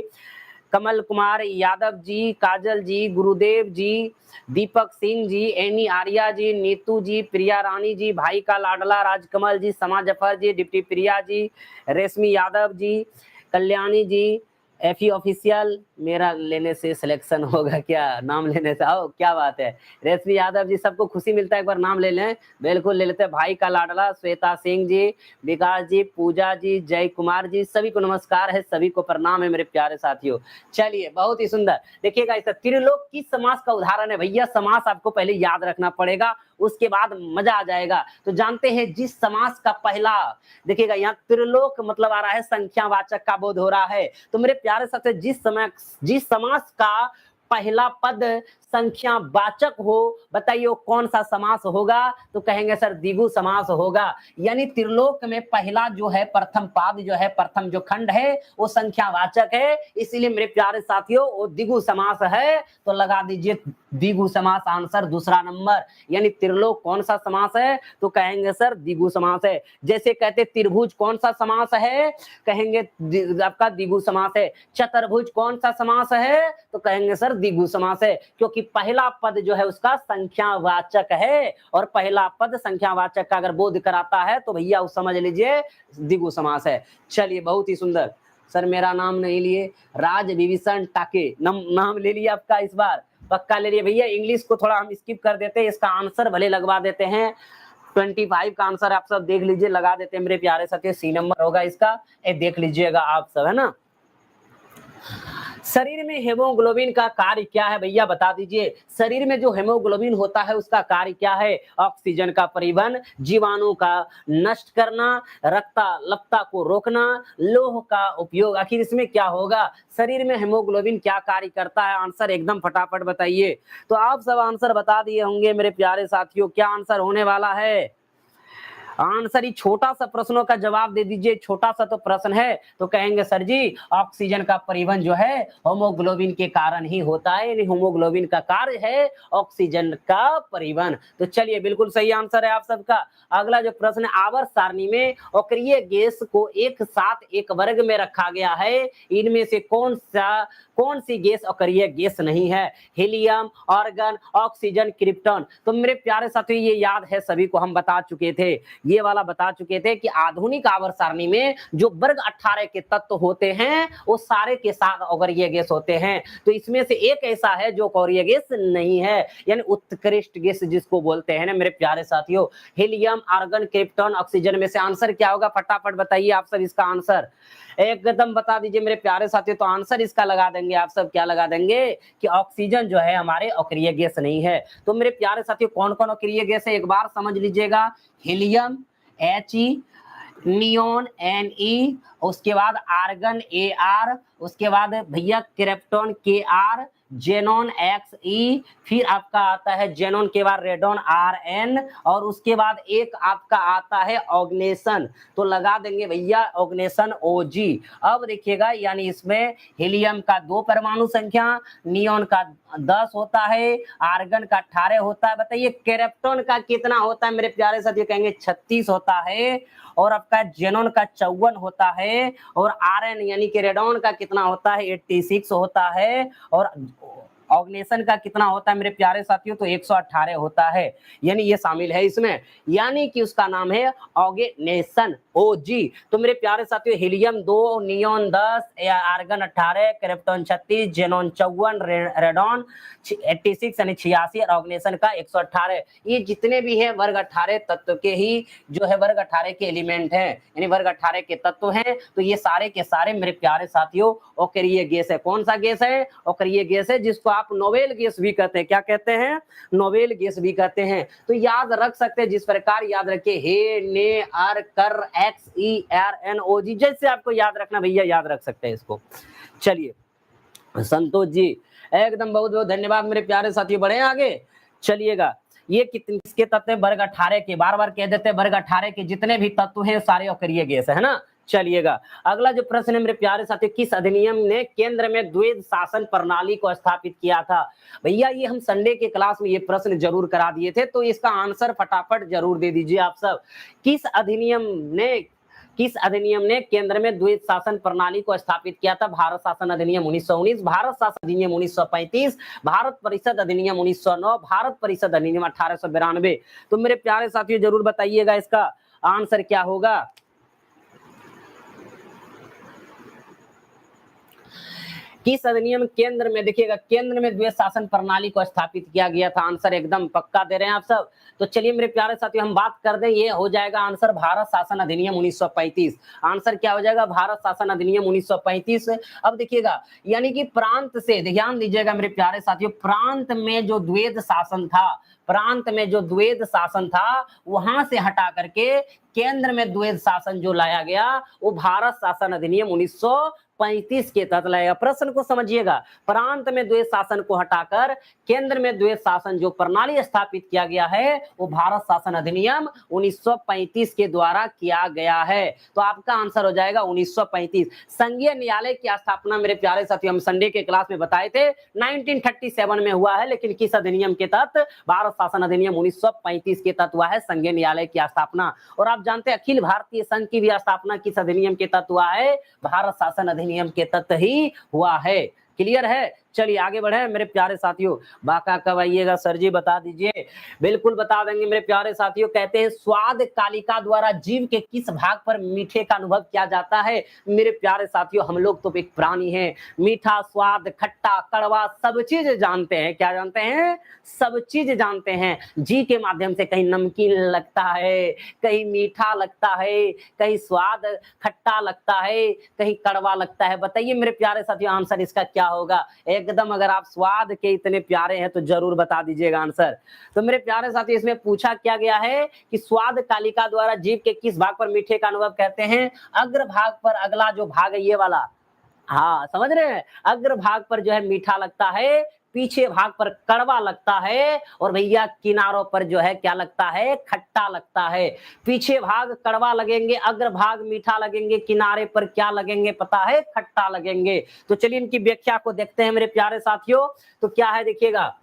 कमल कुमार यादव जी, काजल जी, गुरुदेव जी, दीपक सिंह जी, एनी आर्या जी, नीतू जी, प्रिया रानी जी, भाई का लाडला राजकमल जी, समा जफर जी, डिप्टी प्रिया जी, रेशमी यादव जी, कल्याणी जी, एफी ऑफिशियल, मेरा लेने से सिलेक्शन होगा क्या, नाम लेने से? आओ, क्या बात है। रेशमी यादव जी, सबको खुशी मिलता है, एक बार नाम ले लें। बिल्कुल ले लेते हैं। भाई का लाडला, श्वेता सिंह जी, विकास जी, पूजा जी, जय कुमार जी, सभी को नमस्कार है, सभी को प्रणाम है मेरे प्यारे साथियों। चलिए, बहुत ही सुंदर। देखिएगा, इस त्रिलोक किस समास का उदाहरण है भैया? समास आपको पहले याद रखना पड़ेगा, उसके बाद मजा आ जाएगा। तो जानते हैं जिस समास का पहला, देखिएगा यहाँ त्रिलोक मतलब आ रहा है संख्यावाचक का बोध हो रहा है। तो मेरे प्यारे साथी, जिस समास का पहला पद संख्यावाचक हो, बताइए वो कौन सा समास होगा? तो कहेंगे सर द्विगु समास होगा। यानी त्रिलोक में पहला जो है, प्रथम पाद जो है, प्रथम जो खंड है वो संख्यावाचक है, इसीलिए मेरे प्यारे साथियों वो द्विगु समास है। तो लगा दीजिए द्विगु समास, आंसर दूसरा नंबर। यानी त्रिलोक कौन सा समास है? तो कहेंगे सर द्विगु समास है। जैसे कहते त्रिभुज कौन सा समास है? कहेंगे आपका द्विगु समास है। चतुर्भुज कौन सा समास है? तो कहेंगे सर द्विगु समास है, क्योंकि पहला पद जो है उसका संख्यावाचक है, और पहला पद संख्यावाचक का अगर बोध कराता है तो भैया वो समझ लीजिए द्विगु समास है। चलिए, बहुत ही सुंदर। सर मेरा नाम नहीं लिए, राज विभीषण टाके, नाम ले लिया आपका, इस बार पक्का ले लिया भैया। इंग्लिश को थोड़ा हम स्किप कर देते हैं, इसका आंसर भले लगवा देते हैं। 25 का आंसर आप सब देख लीजिए, लगा देते हैं मेरे प्यारे साथी। सी नंबर होगा इसका, ये देख लीजिएगा आप सब, है ना। शरीर में हेमोग्लोबिन का कार्य क्या है भैया? बता दीजिए। शरीर में जो हेमोग्लोबिन होता है उसका कार्य क्या है? ऑक्सीजन का परिवहन, जीवाणु का नष्ट करना, रक्ताल्पता को रोकना, लौह का उपयोग। आखिर इसमें क्या होगा? शरीर में हेमोग्लोबिन क्या कार्य करता है? आंसर एकदम फटाफट बताइए। तो आप सब आंसर बता दिए होंगे मेरे प्यारे साथियों, क्या आंसर होने वाला है? आंसर ही छोटा सा प्रश्नों का जवाब दे दीजिए, छोटा सा तो प्रश्न है। तो कहेंगे सर जी ऑक्सीजन का परिवहन जो है होमोग्लोबिन के कारण ही होता है, यानी होमोग्लोबिन का कार्य है ऑक्सीजन का परिवहन। तो चलिए, बिल्कुल सही आंसर है आप सबका। अगला जो प्रश्न, आवर्त सारणी में अक्रिय गैस को एक साथ एक वर्ग में रखा गया है, इनमें से कौन सी गैस अक्रिय गैस नहीं है? Helium, argon, oxygen, krypton. तो मेरे प्यारे साथियों ये याद है सभी को, हम बता चुके थे, ये वाला बता चुके थे कि आधुनिक आवर्त सारणी में जो वर्ग 18 के तत्व होते हैं वो सारे के साथ अक्रिय गैस होते हैं। तो इसमें से एक ऐसा है जो अक्रिय गैस नहीं है, यानी उत्कृष्ट गैस जिसको बोलते हैं ना मेरे प्यारे साथियों, हीलियम, आर्गन, क्रिप्टॉन, ऑक्सीजन में से आंसर क्या होगा? फटाफट बताइए आप सब इसका आंसर एकदम बता दीजिए मेरे प्यारे साथियों। तो आंसर इसका लगा देंगे आप सब, क्या लगा देंगे? कि ऑक्सीजन जो है हमारे अक्रिय गैस नहीं है। तो मेरे प्यारे साथियों कौन कौन अक्रिय गैस है एक बार समझ लीजिएगा। हीलियम He, नियोन Ne, उसके बाद आर्गन Ar, उसके बाद भैया क्रिप्टॉन Kr, जेनॉन Xe, फिर आपका आता है जेनॉन के बाद रेडॉन Rn, और उसके बाद एक आपका आता है ऑग्नेशन। तो लगा देंगे भैया ऑग्नेशन Og। अब देखिएगा, यानी इसमें हीलियम का 2 परमाणु संख्या, नियोन का 10 होता है, आर्गन का 18 होता है। बताइए क्रिप्टॉन का कितना होता है मेरे प्यारे साथियों? कहेंगे 36 होता है, और आपका जेनॉन का 54 होता है, और Rn यानी कि रेडॉन का कितना होता है? 86 होता है, और ऑग्नेशन का कितना होता है मेरे प्यारे साथियों? तो 118 होता है, यानी ये शामिल है इसमें, यानी कि उसका नाम है ऑग्नेशन Og। तो मेरे प्यारे साथियों helium 2, neon 10, argon 18, krypton 36, xenon 54, radon 86 यानी 86, और ऑग्नेशन का 118। ये जितने भी है वर्ग 18 तत्व के ही जो है वर्ग 18 के एलिमेंट हैं, यानी वर्ग 18 के तत्व हैं। तो ये सारे के सारे मेरे प्यारे साथियों अक्रिय गैस है। कौन सा गैस है? अक्रिय गैस है, जिसको आप नोबेल गैस भी कहते हैं। क्या कहते हैं? नोबेल गैस भी कहते हैं। तो याद रख सकते हैं, जिस प्रकार याद रखिए हे, ने, अर, कर, XERNOG, जैसे आपको याद रखना भैया याद रख सकते हैं इसको। चलिए संतोष जी एकदम बहुत बहुत धन्यवाद मेरे प्यारे साथियों, बढ़े आगे। चलिएगा, ये किसके तत्व है? वर्ग 18 के। बार बार कह देते हैं वर्ग 18 के जितने भी तत्व हैं सारे अक्रिय गैस है ना। चलिएगा, अगला जो प्रश्न है मेरे प्यारे साथियों, किस अधिनियम ने केंद्र में द्वैध शासन प्रणाली को स्थापित किया था? भैया ये हम संडे के क्लास में ये प्रश्न जरूर करा दिए थे, तो इसका आंसर फटाफट जरूर दे दीजिए आप सब। किस अधिनियम ने किस अधिनियम ने केंद्र में द्वैध शासन प्रणाली को स्थापित किया था? भारत शासन अधिनियम 1919, भारत शासन अधिनियम 1935, भारत परिषद अधिनियम 1909, भारत परिषद अधिनियम 1892। तो मेरे प्यारे साथियों जरूर बताइएगा इसका आंसर क्या होगा। किस अधिनियम केंद्र में, देखिएगा केंद्र में द्वैध शासन प्रणाली को स्थापित किया गया था? आंसर एकदम पक्का दे रहे हैं आप सब। तो चलिए मेरे प्यारे साथियों हम बात कर दें, ये हो जाएगा आंसर भारत शासन अधिनियम 1935। आंसर क्या हो जाएगा? भारत शासन अधिनियम 1935। अब देखिएगा यानी कि प्रांत से, ध्यान दीजिएगा मेरे प्यारे साथियों, प्रांत में जो द्वैध शासन था, प्रांत में जो द्वैध शासन था वहां से हटा करके केंद्र में द्वैध शासन जो लाया गया वो भारत शासन अधिनियम 1935 के तहत लाएगा। प्रश्न को समझिएगा, प्रांत में द्वैध शासन को हटाकर केंद्र में द्वैध शासन जो प्रणाली स्थापित किया गया है वो भारत शासन अधिनियम 1935 के द्वारा किया गया है। तो आपका आंसर हो जाएगा 1935। संघीय न्यायालय की स्थापना मेरे प्यारे साथियों हम संडे के क्लास में बताए थे 1937 में हुआ है, लेकिन किस अधिनियम के तहत? भारत शासन अधिनियम 1935 के तहत हुआ है संघीय न्यायालय की स्थापना। और आप जानते हैं अखिल भारतीय संघ की भी स्थापना किस अधिनियम के तहत हुआ है? भारत शासन अधिनियम के तहत ही हुआ है। क्लियर है? चलिए आगे बढ़े मेरे प्यारे साथियों। बाका कब आइएगा सर जी, बता दीजिए। बिल्कुल बता देंगे मेरे प्यारे साथियों। कहते हैं स्वाद कालिका द्वारा जीव के किस भाग पर मीठे का अनुभव किया जाता है? मेरे प्यारे साथियों हम लोग तो एक प्राणी हैं, मीठा, स्वाद, खट्टा, कड़वा सब चीज जानते हैं। क्या जानते हैं? सब चीज जानते हैं। जी के माध्यम से कहीं नमकीन लगता है, कहीं मीठा लगता है, कहीं स्वाद खट्टा लगता है, कहीं कड़वा लगता है। बताइए मेरे प्यारे साथियों आंसर इसका क्या होगा? एकदम अगर आप स्वाद के इतने प्यारे हैं तो जरूर बता दीजिएगा आंसर। तो मेरे प्यारे साथी इसमें पूछा क्या गया है कि स्वाद कालिका द्वारा जीव के किस भाग पर मीठे का अनुभव कहते हैं? अग्र भाग पर, अगला जो भाग है ये वाला, हाँ समझ रहे हैं, अग्र भाग पर जो है मीठा लगता है, पीछे भाग पर कड़वा लगता है, और भैया किनारों पर जो है क्या लगता है? खट्टा लगता है। पीछे भाग कड़वा लगेंगे, अग्र भाग मीठा लगेंगे, किनारे पर क्या लगेंगे पता है? खट्टा लगेंगे। तो चलिए इनकी व्याख्या को देखते हैं मेरे प्यारे साथियों। तो क्या है देखिएगा,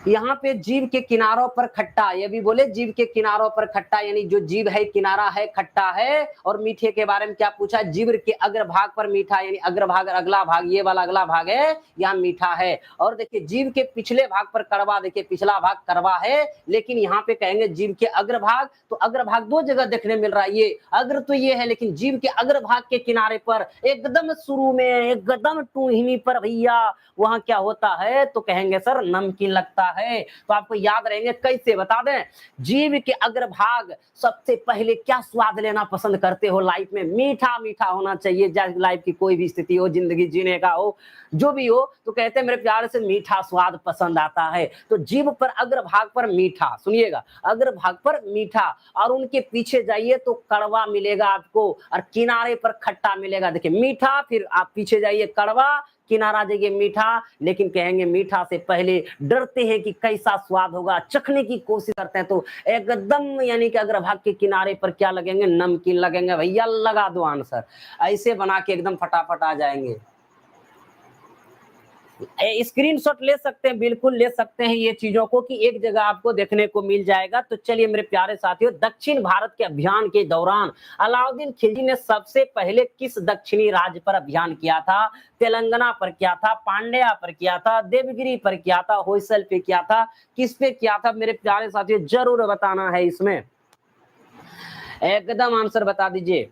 यहाँ पे जीव के किनारों पर खट्टा, ये भी बोले जीव के किनारों पर खट्टा, यानी जो जीव है किनारा है खट्टा है। और मीठे के बारे में क्या पूछा? जीव के अग्र भाग पर मीठा, यानी अग्र भाग अगला भाग, ये वाला अगला भाग है, यहाँ मीठा है। और देखिए जीव के पिछले भाग पर कड़वा, देखिए पिछला भाग कड़वा है, लेकिन यहाँ पे कहेंगे जीव के अग्र भाग, तो अग्र भाग दो जगह देखने मिल रहा है। ये अग्र तो ये है, लेकिन जीव के अग्र भाग के किनारे पर एकदम शुरू में, एकदम टूहिनी पर भैया वहां क्या होता है? तो कहेंगे सर नमकीन लगता है। तो आपको याद रहेंगे, कैसे बता दें, जीव के अग्रभाग सबसे पहले क्या स्वाद लेना पसंद करते हो लाइफ में? मीठा मीठा होना चाहिए, चाहे लाइफ की कोई भी स्थिति हो, जिंदगी जीने का हो, जो भी हो, तो कहते हैं मेरे प्यारे से मीठा स्वाद पसंद आता है। तो जीव पर अग्रभाग पर मीठा, सुनिएगा अग्रभाग पर मीठा, और उनके पीछे जाइए तो कड़वा मिलेगा आपको, और किनारे पर खट्टा मिलेगा। देखिए मीठा, फिर आप पीछे जाइए कड़वा, किनारा जाइए मीठा, लेकिन कहेंगे मीठा से पहले डरते हैं कि कैसा स्वाद होगा, चखने की कोशिश करते हैं, तो एकदम यानी कि अग्रभाग के किनारे पर क्या लगेंगे? नमकीन लगेंगे। भैया लगा दो आंसर, ऐसे बना के एकदम फटाफट आ जाएंगे। स्क्रीनशॉट ले सकते हैं, बिल्कुल ले सकते हैं ये चीजों को, कि एक जगह आपको देखने को मिल जाएगा। तो चलिए मेरे प्यारे साथियों, दक्षिण भारत के अभियान के दौरान अलाउद्दीन खिलजी ने सबसे पहले किस दक्षिणी राज्य पर अभियान किया था? तेलंगाना पर किया था, पांड्या पर किया था, देवगिरी पर किया था, होयसल पे किया था, किस पे किया था? मेरे प्यारे साथियों जरूर बताना है, इसमें एकदम आंसर बता दीजिए।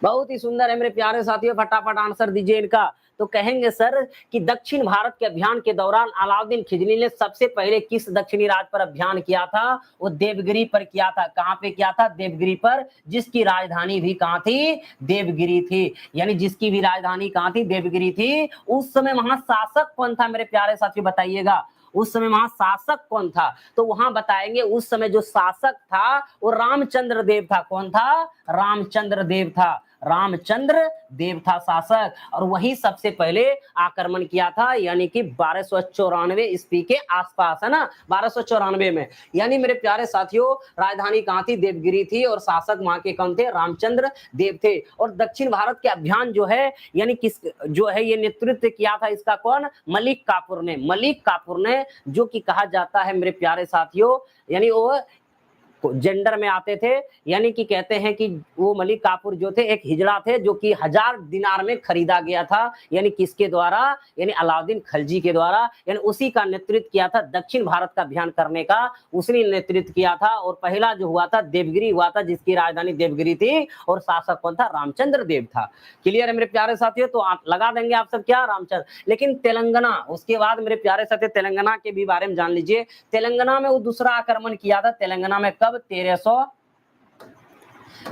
बहुत ही सुंदर है मेरे प्यारे साथियों, फटाफट आंसर दीजिए इनका। तो कहेंगे सर कि दक्षिण भारत के अभियान के दौरान अलाउद्दीन खिलजी ने सबसे पहले किस दक्षिणी राज्य पर अभियान किया था? वो देवगिरी पर किया था। कहां पे किया था? देवगिरी पर, जिसकी राजधानी भी कहां थी? देवगिरी थी। यानी जिसकी भी राजधानी कहां थी? देवगिरी थी। उस समय वहां शासक कौन था मेरे प्यारे साथियों बताइएगा? उस समय वहां शासक कौन था? तो वहां बताएंगे उस समय जो शासक था वो रामचंद्र देव था। कौन था? रामचंद्र देव था। रामचंद्र देव था शासक, और वही सबसे पहले आक्रमण किया था, यानी कि 1294 ईस्वी के आसपास, है ना, 1294 में। यानी मेरे प्यारे साथियों राजधानी कहां थी? देवगिरी थी, और शासक वहां के कौन थे? रामचंद्र देव थे। और दक्षिण भारत के अभियान जो है, यानी किस जो है ये नेतृत्व किया था इसका कौन? मलिक काफूर ने। मलिक काफूर ने, जो कि कहा जाता है मेरे प्यारे साथियों, यानी वो जेंडर में आते थे, यानी कि कहते हैं कि वो मलिक काफूर जो थे एक हिजड़ा थे जो कि 1000 दिनार में खरीदा गया था, यानी किसके द्वारा, यानी अलाउद्दीन खिलजी के द्वारा, यानी उसी का नेतृत्व किया था दक्षिण भारत का अभियान करने का, उसने नेतृत्व किया था। और पहला जो हुआ था देवगिरी हुआ था, जिसकी राजधानी देवगिरी थी, और शासक कौन था, रामचंद्र देव था। क्लियर है मेरे प्यारे साथियों, तो आप लगा देंगे आप सब क्या, रामचंद्र। लेकिन तेलंगाना, उसके बाद मेरे प्यारे साथियों तेलंगाना के भी बारे में जान लीजिए। तेलंगाना में वो दूसरा आक्रमण किया था, तेलंगाना में कब, 1300,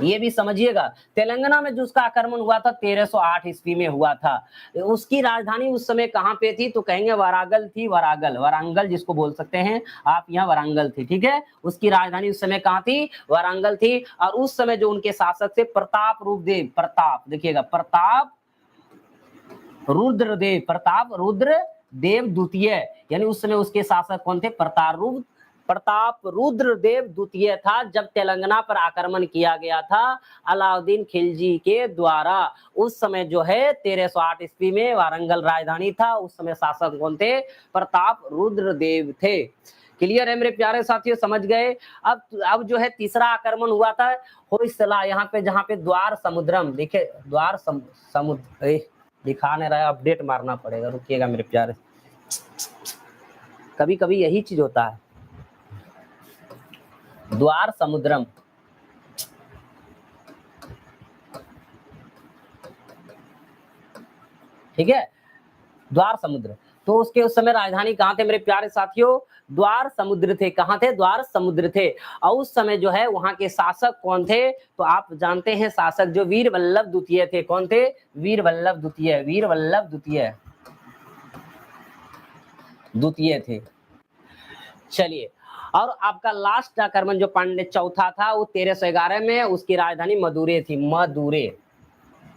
ये भी समझिएगा, तेलंगाना में जो उसका आक्रमण हुआ था 1308 ईस्वी में हुआ था। उसकी राजधानी उस समय कहां पे थी, तो कहेंगे वारांगल थी, वारांगल, वारांगल जिसको बोल सकते हैं आप, यहाँ वारांगल थी, ठीक है। उसकी राजधानी उस समय कहां थी, वारांगल थी। और उस समय जो उनके शासक थे प्रताप रुद्रदेव, प्रताप देखिएगा, प्रताप रुद्रदेव, प्रताप रुद्रदेव द्वितीय, यानी उस समय उसके शासक कौन थे, प्रताप रुद्रदेव द्वितीय था, जब तेलंगाना पर आक्रमण किया गया था अलाउद्दीन खिलजी के द्वारा। उस समय जो है 1308 ईस्वी में वारंगल राजधानी था, उस समय शासक कौन थे, प्रताप रुद्रदेव थे। क्लियर है मेरे प्यारे साथियों, समझ गए। अब जो है तीसरा आक्रमण हुआ था होयसला, यहाँ पे जहाँ पे द्वार समुद्रम, देखिए द्वार समुद्र दिखा नहीं रहा है, अपडेट मारना पड़ेगा, रुकिएगा मेरे प्यारे, कभी कभी यही चीज होता है। द्वार समुद्रम, ठीक है, द्वार समुद्र, तो उसके उस समय राजधानी कहां थे मेरे प्यारे साथियों, द्वार समुद्र थे। कहां थे, द्वार समुद्र थे। और उस समय जो है वहां के शासक कौन थे, तो आप जानते हैं शासक जो वीर वल्लभ द्वितीय थे, कौन थे, वीर वल्लभ द्वितीय, वीर वल्लभ द्वितीय थे। चलिए, और आपका लास्ट आक्रमण जो पांड्य चौथा था वो 1311 में, उसकी राजधानी मदुरै थी,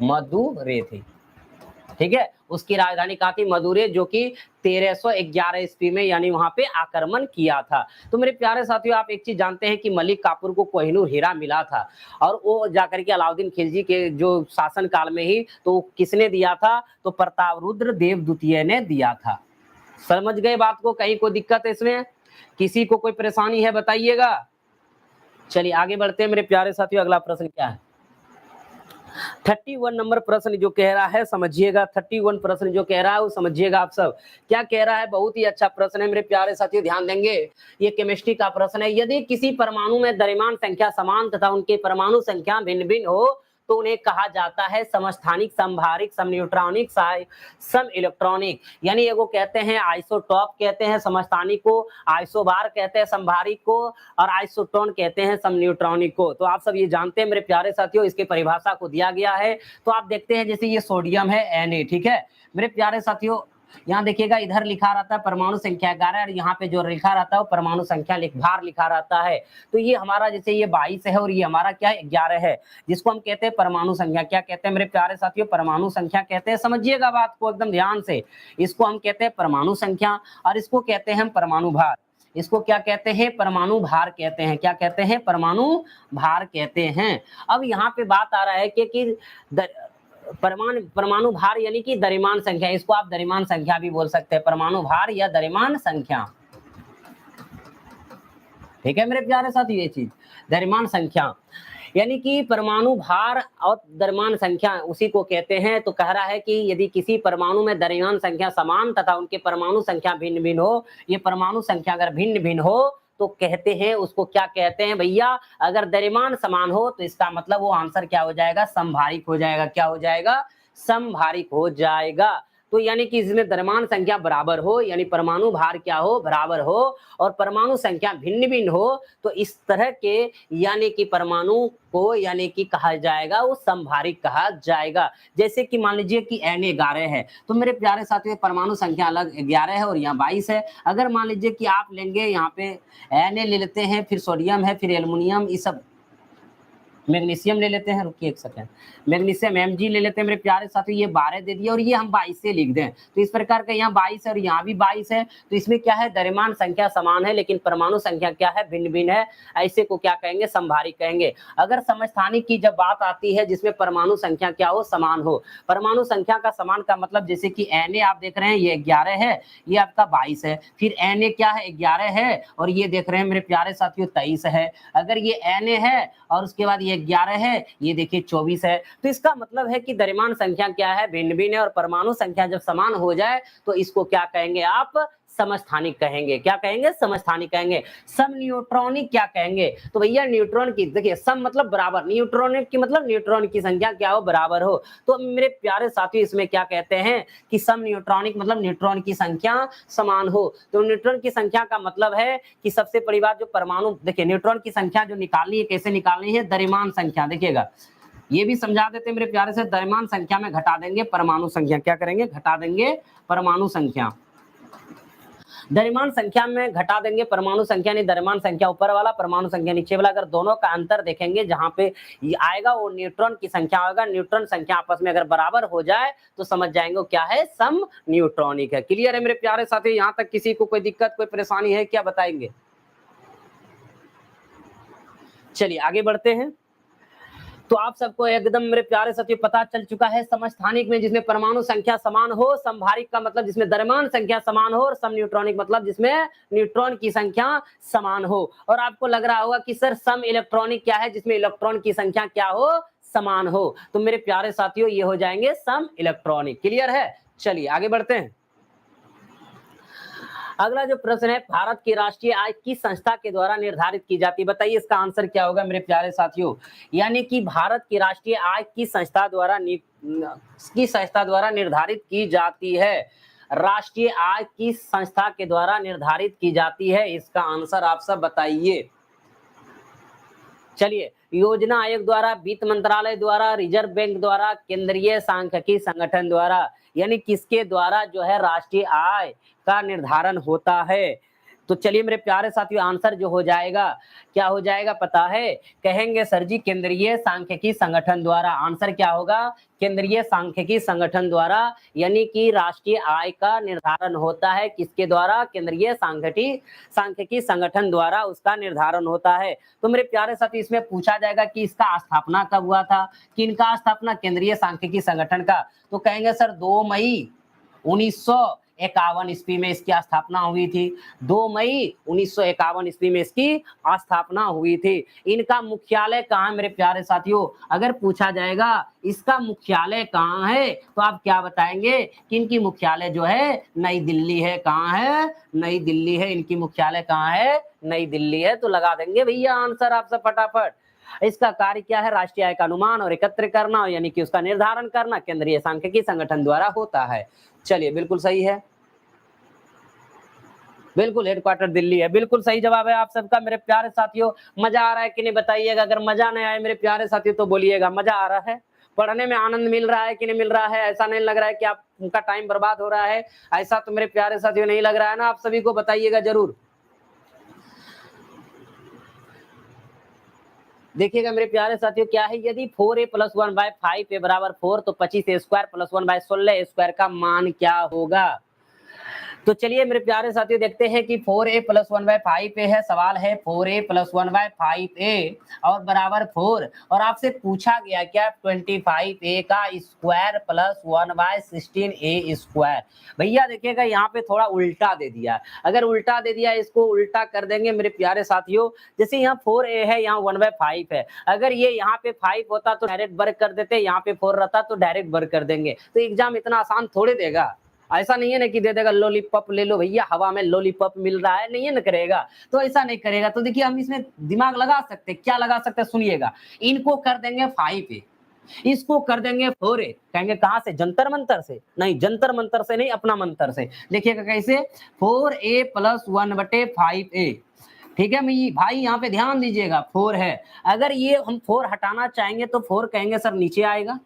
मदुरै थी, ठीक है। उसकी राजधानी कहाँ थी, मदुरै, जो कि 1311 ईस्वी में यानी वहां पे आक्रमण किया था। तो मेरे प्यारे साथियों, आप एक चीज जानते हैं कि मलिक काफूर को कोहिनूर हीरा मिला था, और वो जाकर के अलाउद्दीन खिलजी के जो शासन काल में ही, तो किसने दिया था, तो प्रताप रुद्र देव द्वितीय ने दिया था। समझ गए बात को, कहीं कोई दिक्कत है इसमें, किसी को कोई परेशानी है बताइएगा। चलिए आगे बढ़ते हैं मेरे प्यारे साथियों, अगला प्रश्न क्या है, 31 नंबर प्रश्न जो कह रहा है, समझिएगा 31 प्रश्न जो कह रहा है वो समझिएगा आप सब क्या कह रहा है। बहुत ही अच्छा प्रश्न है मेरे प्यारे साथियों, ध्यान देंगे। ये केमिस्ट्री का प्रश्न है। यदि किसी परमाणु में द्रव्यमान संख्या समान तथा उनके परमाणु संख्या भिन्न भिन्न हो तो उन्हें कहा जाता है समस्थानिक, समभारिक, समन्यूट्रॉनिक, सम इलेक्ट्रॉनिक। यानी एगो कहते हैं आइसोटॉप कहते हैं समस्थानिक को, आइसोबार कहते हैं समभारिक को, और आइसोटोन कहते हैं समन्यूट्रॉनिक को। तो आप सब ये जानते हैं मेरे प्यारे साथियों, इसके परिभाषा को दिया गया है। तो आप देखते हैं जैसे ये सोडियम है Na, ठीक है मेरे प्यारे साथियों। यहाँ देखिएगा इधर लिखा रहता है परमाणु संख्या 11, और यहाँ पे जो लिखा रहता है वो परमाणु संख्या भार लिखा रहता है। तो ये हमारा जैसे ये 22 है और ये हमारा क्या है 11 है, जिसको हम कहते हैं परमाणु संख्या। क्या कहते हैं मेरे प्यारे साथियों, परमाणु संख्या कहते हैं। समझिएगा बात को एकदम ध्यान से, इसको हम कहते हैं परमाणु संख्या, और इसको कहते हैं परमाणु भार। इसको क्या कहते हैं, परमाणु भार कहते हैं। क्या कहते हैं, परमाणु भार कहते हैं। अब यहाँ पे बात आ रहा है कि परमाणु भार यानी कि द्रव्यमान संख्या, इसको आप द्रव्यमान संख्या भी बोल सकते हैं, परमाणु भार या द्रव्यमान संख्या, ठीक है मेरे प्यारे साथी। ये चीज द्रव्यमान संख्या यानी कि परमाणु भार और द्रव्यमान संख्या उसी को कहते हैं। तो कह रहा है कि यदि किसी परमाणु में द्रव्यमान संख्या समान तथा उनके परमाणु संख्या भिन्न भिन्न हो, ये परमाणु संख्या अगर भिन्न भिन्न हो तो कहते हैं उसको क्या कहते हैं भैया, अगर द्रव्यमान समान हो तो इसका मतलब वो आंसर क्या हो जाएगा, समभारिक हो जाएगा। क्या हो जाएगा, समभारिक हो जाएगा। तो यानी कि इसमें द्रव्यमान संख्या बराबर हो, यानी परमाणु भार क्या हो, बराबर हो, और परमाणु संख्या भिन्न भिन्न हो, तो इस तरह के यानी कि परमाणु को यानी कि कहा जाएगा वो समभारिक कहा जाएगा। जैसे कि मान लीजिए कि Na 11 है, तो मेरे प्यारे साथियों परमाणु संख्या अलग 11 है और यहाँ 22 है। अगर मान लीजिए कि आप लेंगे यहाँ पे Na ले लेते हैं, फिर सोडियम है, फिर एल्युमिनियम, ये सब मैग्नीशियम ले लेते हैं, रुकिए एक सेकंड, मैग्नीशियम Mg ले लेते हैं मेरे प्यारे साथियों, ये 12 दे दिया और ये हम 22 से लिख दें, तो इस प्रकार का यहाँ 22 है और यहाँ भी 22 है, तो इसमें क्या है, द्रव्यमान संख्या समान है लेकिन परमाणु संख्या क्या है, भिन्न भिन्न है, ऐसे को क्या कहेंगे, समभारिक कहेंगे। अगर समस्थानिक की जब बात आती है जिसमें परमाणु संख्या क्या हो, समान हो, परमाणु संख्या का समान का मतलब जैसे कि Na आप देख रहे हैं ये 11 है, ये आपका 22 है, फिर Na क्या है, 11 है और ये देख रहे हैं मेरे प्यारे साथियों 23 है, अगर ये Na है और उसके बाद ये 11 है, ये देखिए 24 है, तो इसका मतलब है कि द्रव्यमान संख्या क्या है, भिन्न भिन्न है, और परमाणु संख्या जब समान हो जाए तो इसको क्या कहेंगे आप, समस्थानिक कहेंगे। क्या कहेंगे, समस्थानिक कहेंगे। सम न्यूट्रॉनिक क्या कहेंगे, तो भैया न्यूट्रॉन की, देखिए सम मतलब बराबर, न्यूट्रॉनिक की मतलब न्यूट्रॉन की संख्या क्या हो, बराबर हो। तो मेरे प्यारे साथियों इसमें क्या कहते हैं कि सम न्यूट्रॉनिक मतलब न्यूट्रॉन की संख्या समान हो। तो न्यूट्रॉन की संख्या का मतलब है कि सबसे बड़ी बात जो परमाणु, देखिए न्यूट्रॉन की संख्या जो निकालनी है, कैसे निकालनी है, द्रव्यमान संख्या, देखिएगा ये भी समझा देते मेरे प्यारे से, द्रव्यमान संख्या में घटा देंगे परमाणु संख्या, क्या करेंगे, घटा देंगे परमाणु संख्या, द्रव्यमान संख्या में घटा देंगे परमाणु संख्या, नहीं द्रव्यमान संख्या ऊपर वाला, परमाणु संख्या नीचे वाला, अगर दोनों का अंतर देखेंगे जहां पे ये आएगा वो न्यूट्रॉन की संख्या होगा, न्यूट्रॉन संख्या आपस में अगर बराबर हो जाए तो समझ जाएंगे क्या है, सम न्यूट्रॉनिक है। क्लियर है मेरे प्यारे साथी, यहां तक किसी को कोई दिक्कत कोई परेशानी है क्या, बताएंगे। चलिए आगे बढ़ते हैं। तो आप सबको एकदम मेरे प्यारे साथियों पता चल चुका है, समस्थानिक में जिसमें परमाणु संख्या समान हो, समभारिक का मतलब जिसमें द्रव्यमान संख्या समान हो, और सम न्यूट्रॉनिक मतलब जिसमें न्यूट्रॉन की संख्या समान हो। और आपको लग रहा होगा कि सर सम इलेक्ट्रॉनिक क्या है, जिसमें इलेक्ट्रॉन की संख्या क्या हो, समान हो। तो मेरे प्यारे साथियों ये हो जाएंगे सम इलेक्ट्रॉनिक। क्लियर है, चलिए आगे बढ़ते हैं। अगला जो प्रश्न है, भारत की राष्ट्रीय आय किस संस्था के द्वारा निर्धारित की जाती है, बताइए इसका आंसर क्या होगा मेरे प्यारे साथियों। यानी कि भारत की राष्ट्रीय आय किस संस्था द्वारा निर्धारित की जाती है, राष्ट्रीय आय किस संस्था के द्वारा निर्धारित की जाती है, इसका आंसर आप सब बताइए। चलिए, योजना आयोग द्वारा, वित्त मंत्रालय द्वारा, रिजर्व बैंक द्वारा, केंद्रीय सांख्यिकी संगठन द्वारा, यानी किसके द्वारा जो है राष्ट्रीय आय का निर्धारण होता है। तो चलिए मेरे प्यारे साथियों आंसर जो हो जाएगा, क्या हो जाएगा पता है, कहेंगे सर जी केंद्रीय सांख्यिकी संगठन द्वारा। आंसर क्या होगा, केंद्रीय सांख्यिकी संगठन द्वारा, यानी कि राष्ट्रीय आय का निर्धारण होता है किसके द्वारा, केंद्रीय सांख्यिकी संगठन द्वारा उसका निर्धारण होता है। तो मेरे प्यारे साथी इसमें पूछा जाएगा कि इसका स्थापना कब हुआ था, किनका स्थापना, केंद्रीय सांख्यिकी संगठन का। तो कहेंगे सर 2 मई 1951 ईस्वी में इसकी स्थापना हुई थी। 2 मई 1951 ईस्वी में इसकी स्थापना हुई थी। इनका मुख्यालय कहाँ है मेरे प्यारे साथियों, अगर पूछा जाएगा इसका मुख्यालय कहाँ है तो आप क्या बताएंगे कि इनकी मुख्यालय जो है नई दिल्ली है। कहाँ है, नई दिल्ली है, इनकी मुख्यालय कहाँ है, नई दिल्ली है। तो लगा देंगे भैया आंसर आप सब फटाफट। इसका कार्य क्या है, राष्ट्रीय आय का अनुमान और एकत्र करना, यानी कि उसका निर्धारण करना केंद्रीय सांख्यिकी संगठन द्वारा होता है। चलिए बिल्कुल सही है, बिल्कुल हेडक्वार्टर दिल्ली है, बिल्कुल सही जवाब है आप सबका मेरे प्यारे साथियों। मजा आ रहा है कि नहीं बताइएगा, अगर मजा नहीं आए मेरे प्यारे साथियों तो बोलिएगा मजा आ रहा है, पढ़ने में आनंद मिल रहा है कि नहीं मिल रहा है, ऐसा नहीं लग रहा है कि आपका टाइम बर्बाद हो रहा है, ऐसा तो मेरे प्यारे साथियों नहीं लग रहा है ना, आप सभी को बताइएगा जरूर। देखिएगा मेरे प्यारे साथियों क्या है, यदि 4a + 1/5a = 4 तो 25a² + 1/16a² का मान क्या होगा। तो चलिए मेरे प्यारे साथियों देखते हैं कि 4a + 1/5a है, सवाल है 4a + 1/5a और बराबर 4, और आपसे पूछा गया क्या 25a का स्क्वायर + 1/16a²। भैया देखिएगा यहाँ पे थोड़ा उल्टा दे दिया, अगर उल्टा दे दिया इसको उल्टा कर देंगे मेरे प्यारे साथियों। जैसे यहाँ 4a है, यहाँ 1/5 है, अगर ये यहाँ पे 5 होता तो डायरेक्ट वर्ग कर देते, यहाँ पे 4 रहता तो डायरेक्ट वर्ग कर देंगे। तो एग्जाम इतना आसान थोड़े देगा, ऐसा नहीं है ना कि दे देगा लॉलीपॉप ले लो भैया, हवा में लॉलीपॉप मिल रहा है, नहीं है ना करेगा, तो ऐसा नहीं करेगा। तो देखिए हम इसमें दिमाग लगा सकते, क्या लगा सकते, सुनिएगा, इनको कर देंगे 5a, इसको कर देंगे 4a, कहेंगे कहां से, जंतर मंतर से, नहीं जंतर मंतर से नहीं, अपना मंतर से। देखिएगा कैसे, 4a + 1/5a, ठीक है भाई यहाँ पे ध्यान दीजिएगा 4 है, अगर ये हम 4 हटाना चाहेंगे तो 4 कहेंगे सर नीचे आएगा,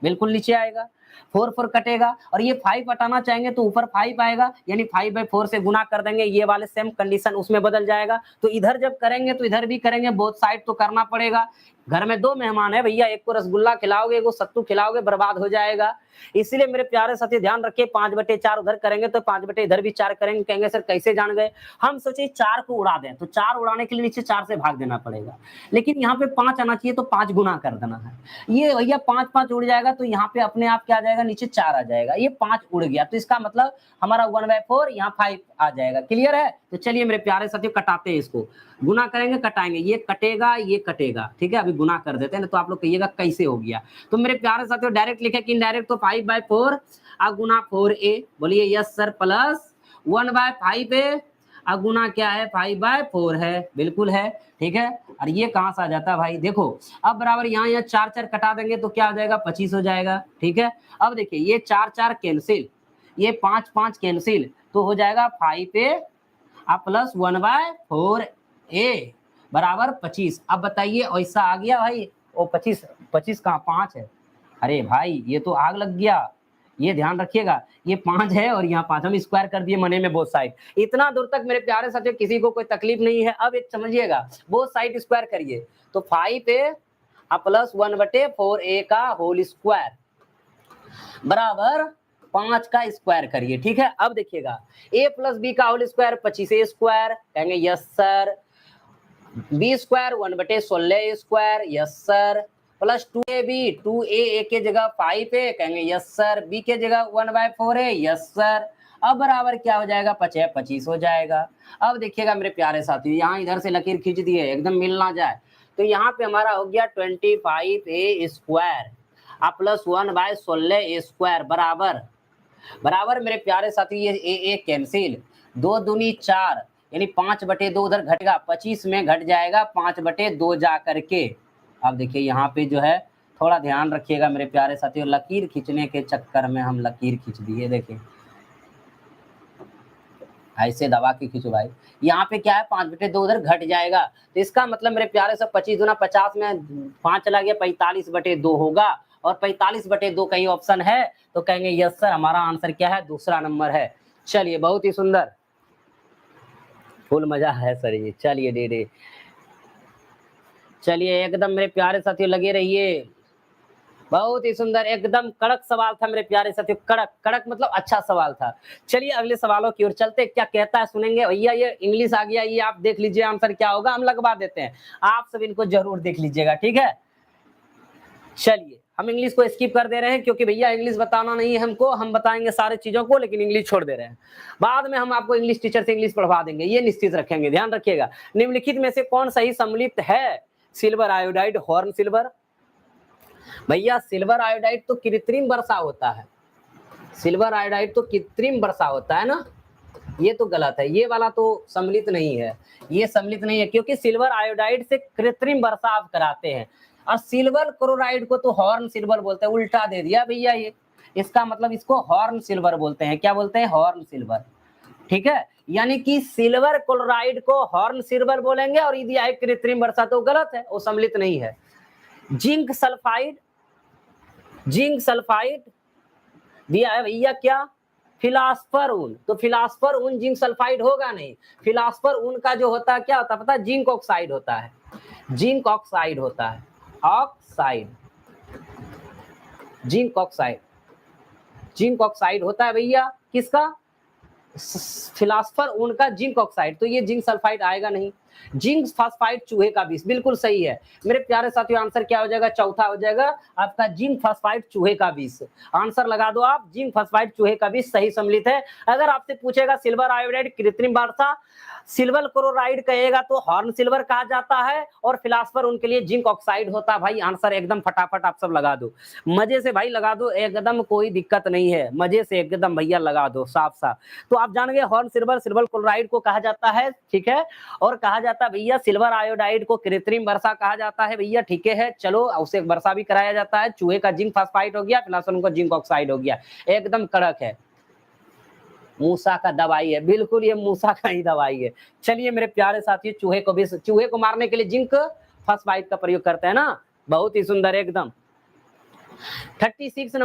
बिल्कुल नीचे आएगा, 4 कटेगा, और ये 5 हटाना चाहेंगे तो ऊपर 5 आएगा, यानी 5/4 से गुना कर देंगे, ये वाले सेम कंडीशन उसमें बदल जाएगा। तो इधर जब करेंगे तो इधर भी करेंगे, बोथ साइड तो करना पड़ेगा, घर में 2 मेहमान है भैया, एक को रसगुल्ला खिलाओगे, एक को सत्तू खिलाओगे, बर्बाद हो जाएगा। इसलिए मेरे प्यारे साथी ध्यान रखिए, 5/4 उधर करेंगे तो 5 इधर भी 4 करेंगे। कहेंगे सर कैसे जान गए? हम सोचे 4 को उड़ा दें, तो 4 उड़ाने के लिए नीचे 4 से भाग देना पड़ेगा, लेकिन यहाँ पे 5 आना चाहिए तो 5 गुना कर देना है। ये भैया 5 उड़ जाएगा तो यहाँ पे अपने आप क्या आ जाएगा, नीचे 4 आ जाएगा। ये 5 उड़ गया तो इसका मतलब हमारा 1/4 यहाँ 5 आ जाएगा। क्लियर है? तो चलिए मेरे प्यारे साथियों कटाते हैं इसको, गुना करेंगे कटाएंगे, ये कटेगा ये कटेगा। ठीक है, अभी गुना कर देते हैं ना, तो आप लोग कहिएगा कैसे हो गया। तो मेरे प्यारे साथियों डायरेक्ट लिखे कि इनडायरेक्ट, तो 5/4 गुना 4a, बोलिए यस सर, प्लस 1/5a गुना क्या है 5/4 है, बिल्कुल है। ठीक है, और ये कहां से आ जाता है भाई, देखो अब बराबर यहाँ 4 कटा देंगे तो क्या हो जाएगा 25 हो जाएगा। ठीक है, अब देखिए ये 4 कैंसिल, ये 5 कैंसिल, तो हो जाएगा 5a प्लस 1/4a बराबर 25। अब बताइए ऐसा आ गया भाई, ओ 25 कहाँ 5 है, अरे भाई ये तो आग लग गया। ये ध्यान रखिएगा, ये 5 है और यहाँ 5, हम स्क्वायर कर दिए मने में बोथ साइड। इतना दूर तक मेरे प्यारे साथियों किसी को कोई तकलीफ नहीं है। अब एक समझिएगा, बोथ साइड स्क्वायर करिए, तो 5a प्लस 1/4a का होल स्क्वायर बराबर 5 का स्क्वायर करिए। ठीक है, अब देखिएगा a प्लस बी का होल स्क्वायर 25a स्क्वायर, कहेंगे yes sir, B square 1/16 square, yes sir, plus 2ab, 2a के जगह 5a, कहेंगे यस सर, b के जगह 1/4a, यस सर। अब बराबर क्या हो जाएगा 25 हो जाएगा। अब देखिएगा मेरे प्यारे साथियों, यहाँ इधर से लकीर खींच दिए एकदम मिल ना जाए, तो यहाँ पे हमारा हो गया 25a स्क्वायर प्लस 1/16 स्क्वायर बराबर मेरे प्यारे साथी ये ए कैंसिल, 2 दूनी 4 यानी 5/2 उधर घटेगा, 25 में घट जाएगा 5/2 जा करके। अब देखिए यहाँ पे जो है थोड़ा ध्यान रखिएगा मेरे प्यारे साथियों, लकीर खींचने के चक्कर में हम लकीर खींच दिए। देखिए ऐसे दबा के खींचो भाई, यहाँ पे क्या है 5/2 उधर घट जाएगा, तो इसका मतलब मेरे प्यारे सब 25 दूना 50 में 5 चला गया, 45/2 होगा। और 45/2 कहीं ऑप्शन है तो कहेंगे यस सर, हमारा आंसर क्या है, दूसरा नंबर है। चलिए बहुत ही सुंदर, फुल मजा है सर ये। चलिए दे चलिए एकदम मेरे प्यारे साथियों लगे रहिए, बहुत ही सुंदर, एकदम कड़क सवाल था मेरे प्यारे साथियों, कड़क मतलब अच्छा सवाल था। चलिए अगले सवालों की ओर चलते, क्या कहता है सुनेंगे। भैया ये इंग्लिश आ गया, ये आप देख लीजिए आंसर क्या होगा, हम लगवा देते हैं, आप सब इनको जरूर देख लीजिएगा। ठीक है, चलिए हम इंग्लिश को स्किप कर दे रहे हैं, क्योंकि भैया इंग्लिश बताना नहीं है हमको, हम बताएंगे सारे चीजों को, लेकिन इंग्लिश छोड़ दे रहे हैं। बाद में हम आपको इंग्लिश टीचर से इंग्लिश पढ़वा देंगे, ये निश्चित रखेंगे, ध्यान रखिएगा। निम्नलिखित में से कौन सही सम्मिलित है, सिल्वर आयोडाइड, हॉर्न सिल्वर। भैया सिल्वर आयोडाइड तो कृत्रिम वर्षा होता है, सिल्वर आयोडाइड तो कृत्रिम वर्षा होता है ना, ये तो गलत है, ये वाला तो सम्मिलित नहीं है, ये सम्मिलित नहीं है, क्योंकि सिल्वर आयोडाइड से कृत्रिम वर्षा आप कराते हैं, और सिल्वर क्लोराइड को तो हॉर्न सिल्वर बोलते हैं। उल्टा दे दिया भैया ये, इसका मतलब इसको हॉर्न सिल्वर बोलते हैं। क्या बोलते हैं, हॉर्न सिल्वर। ठीक है, यानी कि सिल्वर क्लोराइड को हॉर्न सिल्वर बोलेंगे, और यदि आए कृत्रिम वर्षा तो गलत है, वो सम्मिलित नहीं है। जिंक सल्फाइड दिया है भैया क्या, फिलास्फर ऊन, तो फिलास्फर ऊन जिंक सल्फाइड होगा नहीं, फिलास्फर ऊन का जो होता है क्या होता है पता है, जिंक ऑक्साइड होता है, जिंक ऑक्साइड होता है, जिंक ऑक्साइड होता है भैया, किसका, फिलास्फर ऊन का जिंक ऑक्साइड, तो ये जिंक सल्फाइड आएगा नहीं। जिंक फॉस्फाइड चूहे का विष, बिल्कुल सही है मेरे प्यारे साथियों, आंसर क्या हो जाएगा, चौथा हो जाएगा आपका जिंक फॉस्फाइड चूहे का विष। आंसर लगा दो आप, जिंक फॉस्फाइड चूहे का विष सही सम्मिलित है। अगर आपसे पूछेगा सिल्वर आयोडाइड कृत्रिम वर्षा, सिल्वर क्लोराइड कहेगा तो हॉर्न सिल्वर कहा जाता है, और फिलास्फर उनके लिए जिंक ऑक्साइड होता है। भाई आंसर एकदम फटाफट आप सब लगा दो, मजे से भाई लगा दो, एकदम कोई दिक्कत नहीं है, मजे से एकदम भैया लगा दो साफ साफ। तो आप जान गए हॉर्न सिल्वर सिल्वर क्लोराइड को कहा जाता है, ठीक है, और कहा जाता है भैया सिल्वर आयोडाइड को कृत्रिम वर्षा कहा जाता है भैया। ठीक है, चलो उसे वर्षा भी कराया जाता है। चूहे का जिंक फॉस्फाइड हो गया, फिलास्फर का जिंक ऑक्साइड हो गया, एकदम कड़क है, मूसा का दवाई है, बिल्कुल ये मूसा का ही दवाई है। चलिए मेरे प्यारे साथियों, चूहे को मारने के लिए जिंक फॉस्फाइड का प्रयोग करते हैं ना, बहुत ही सुंदर एकदम। 36 नंबर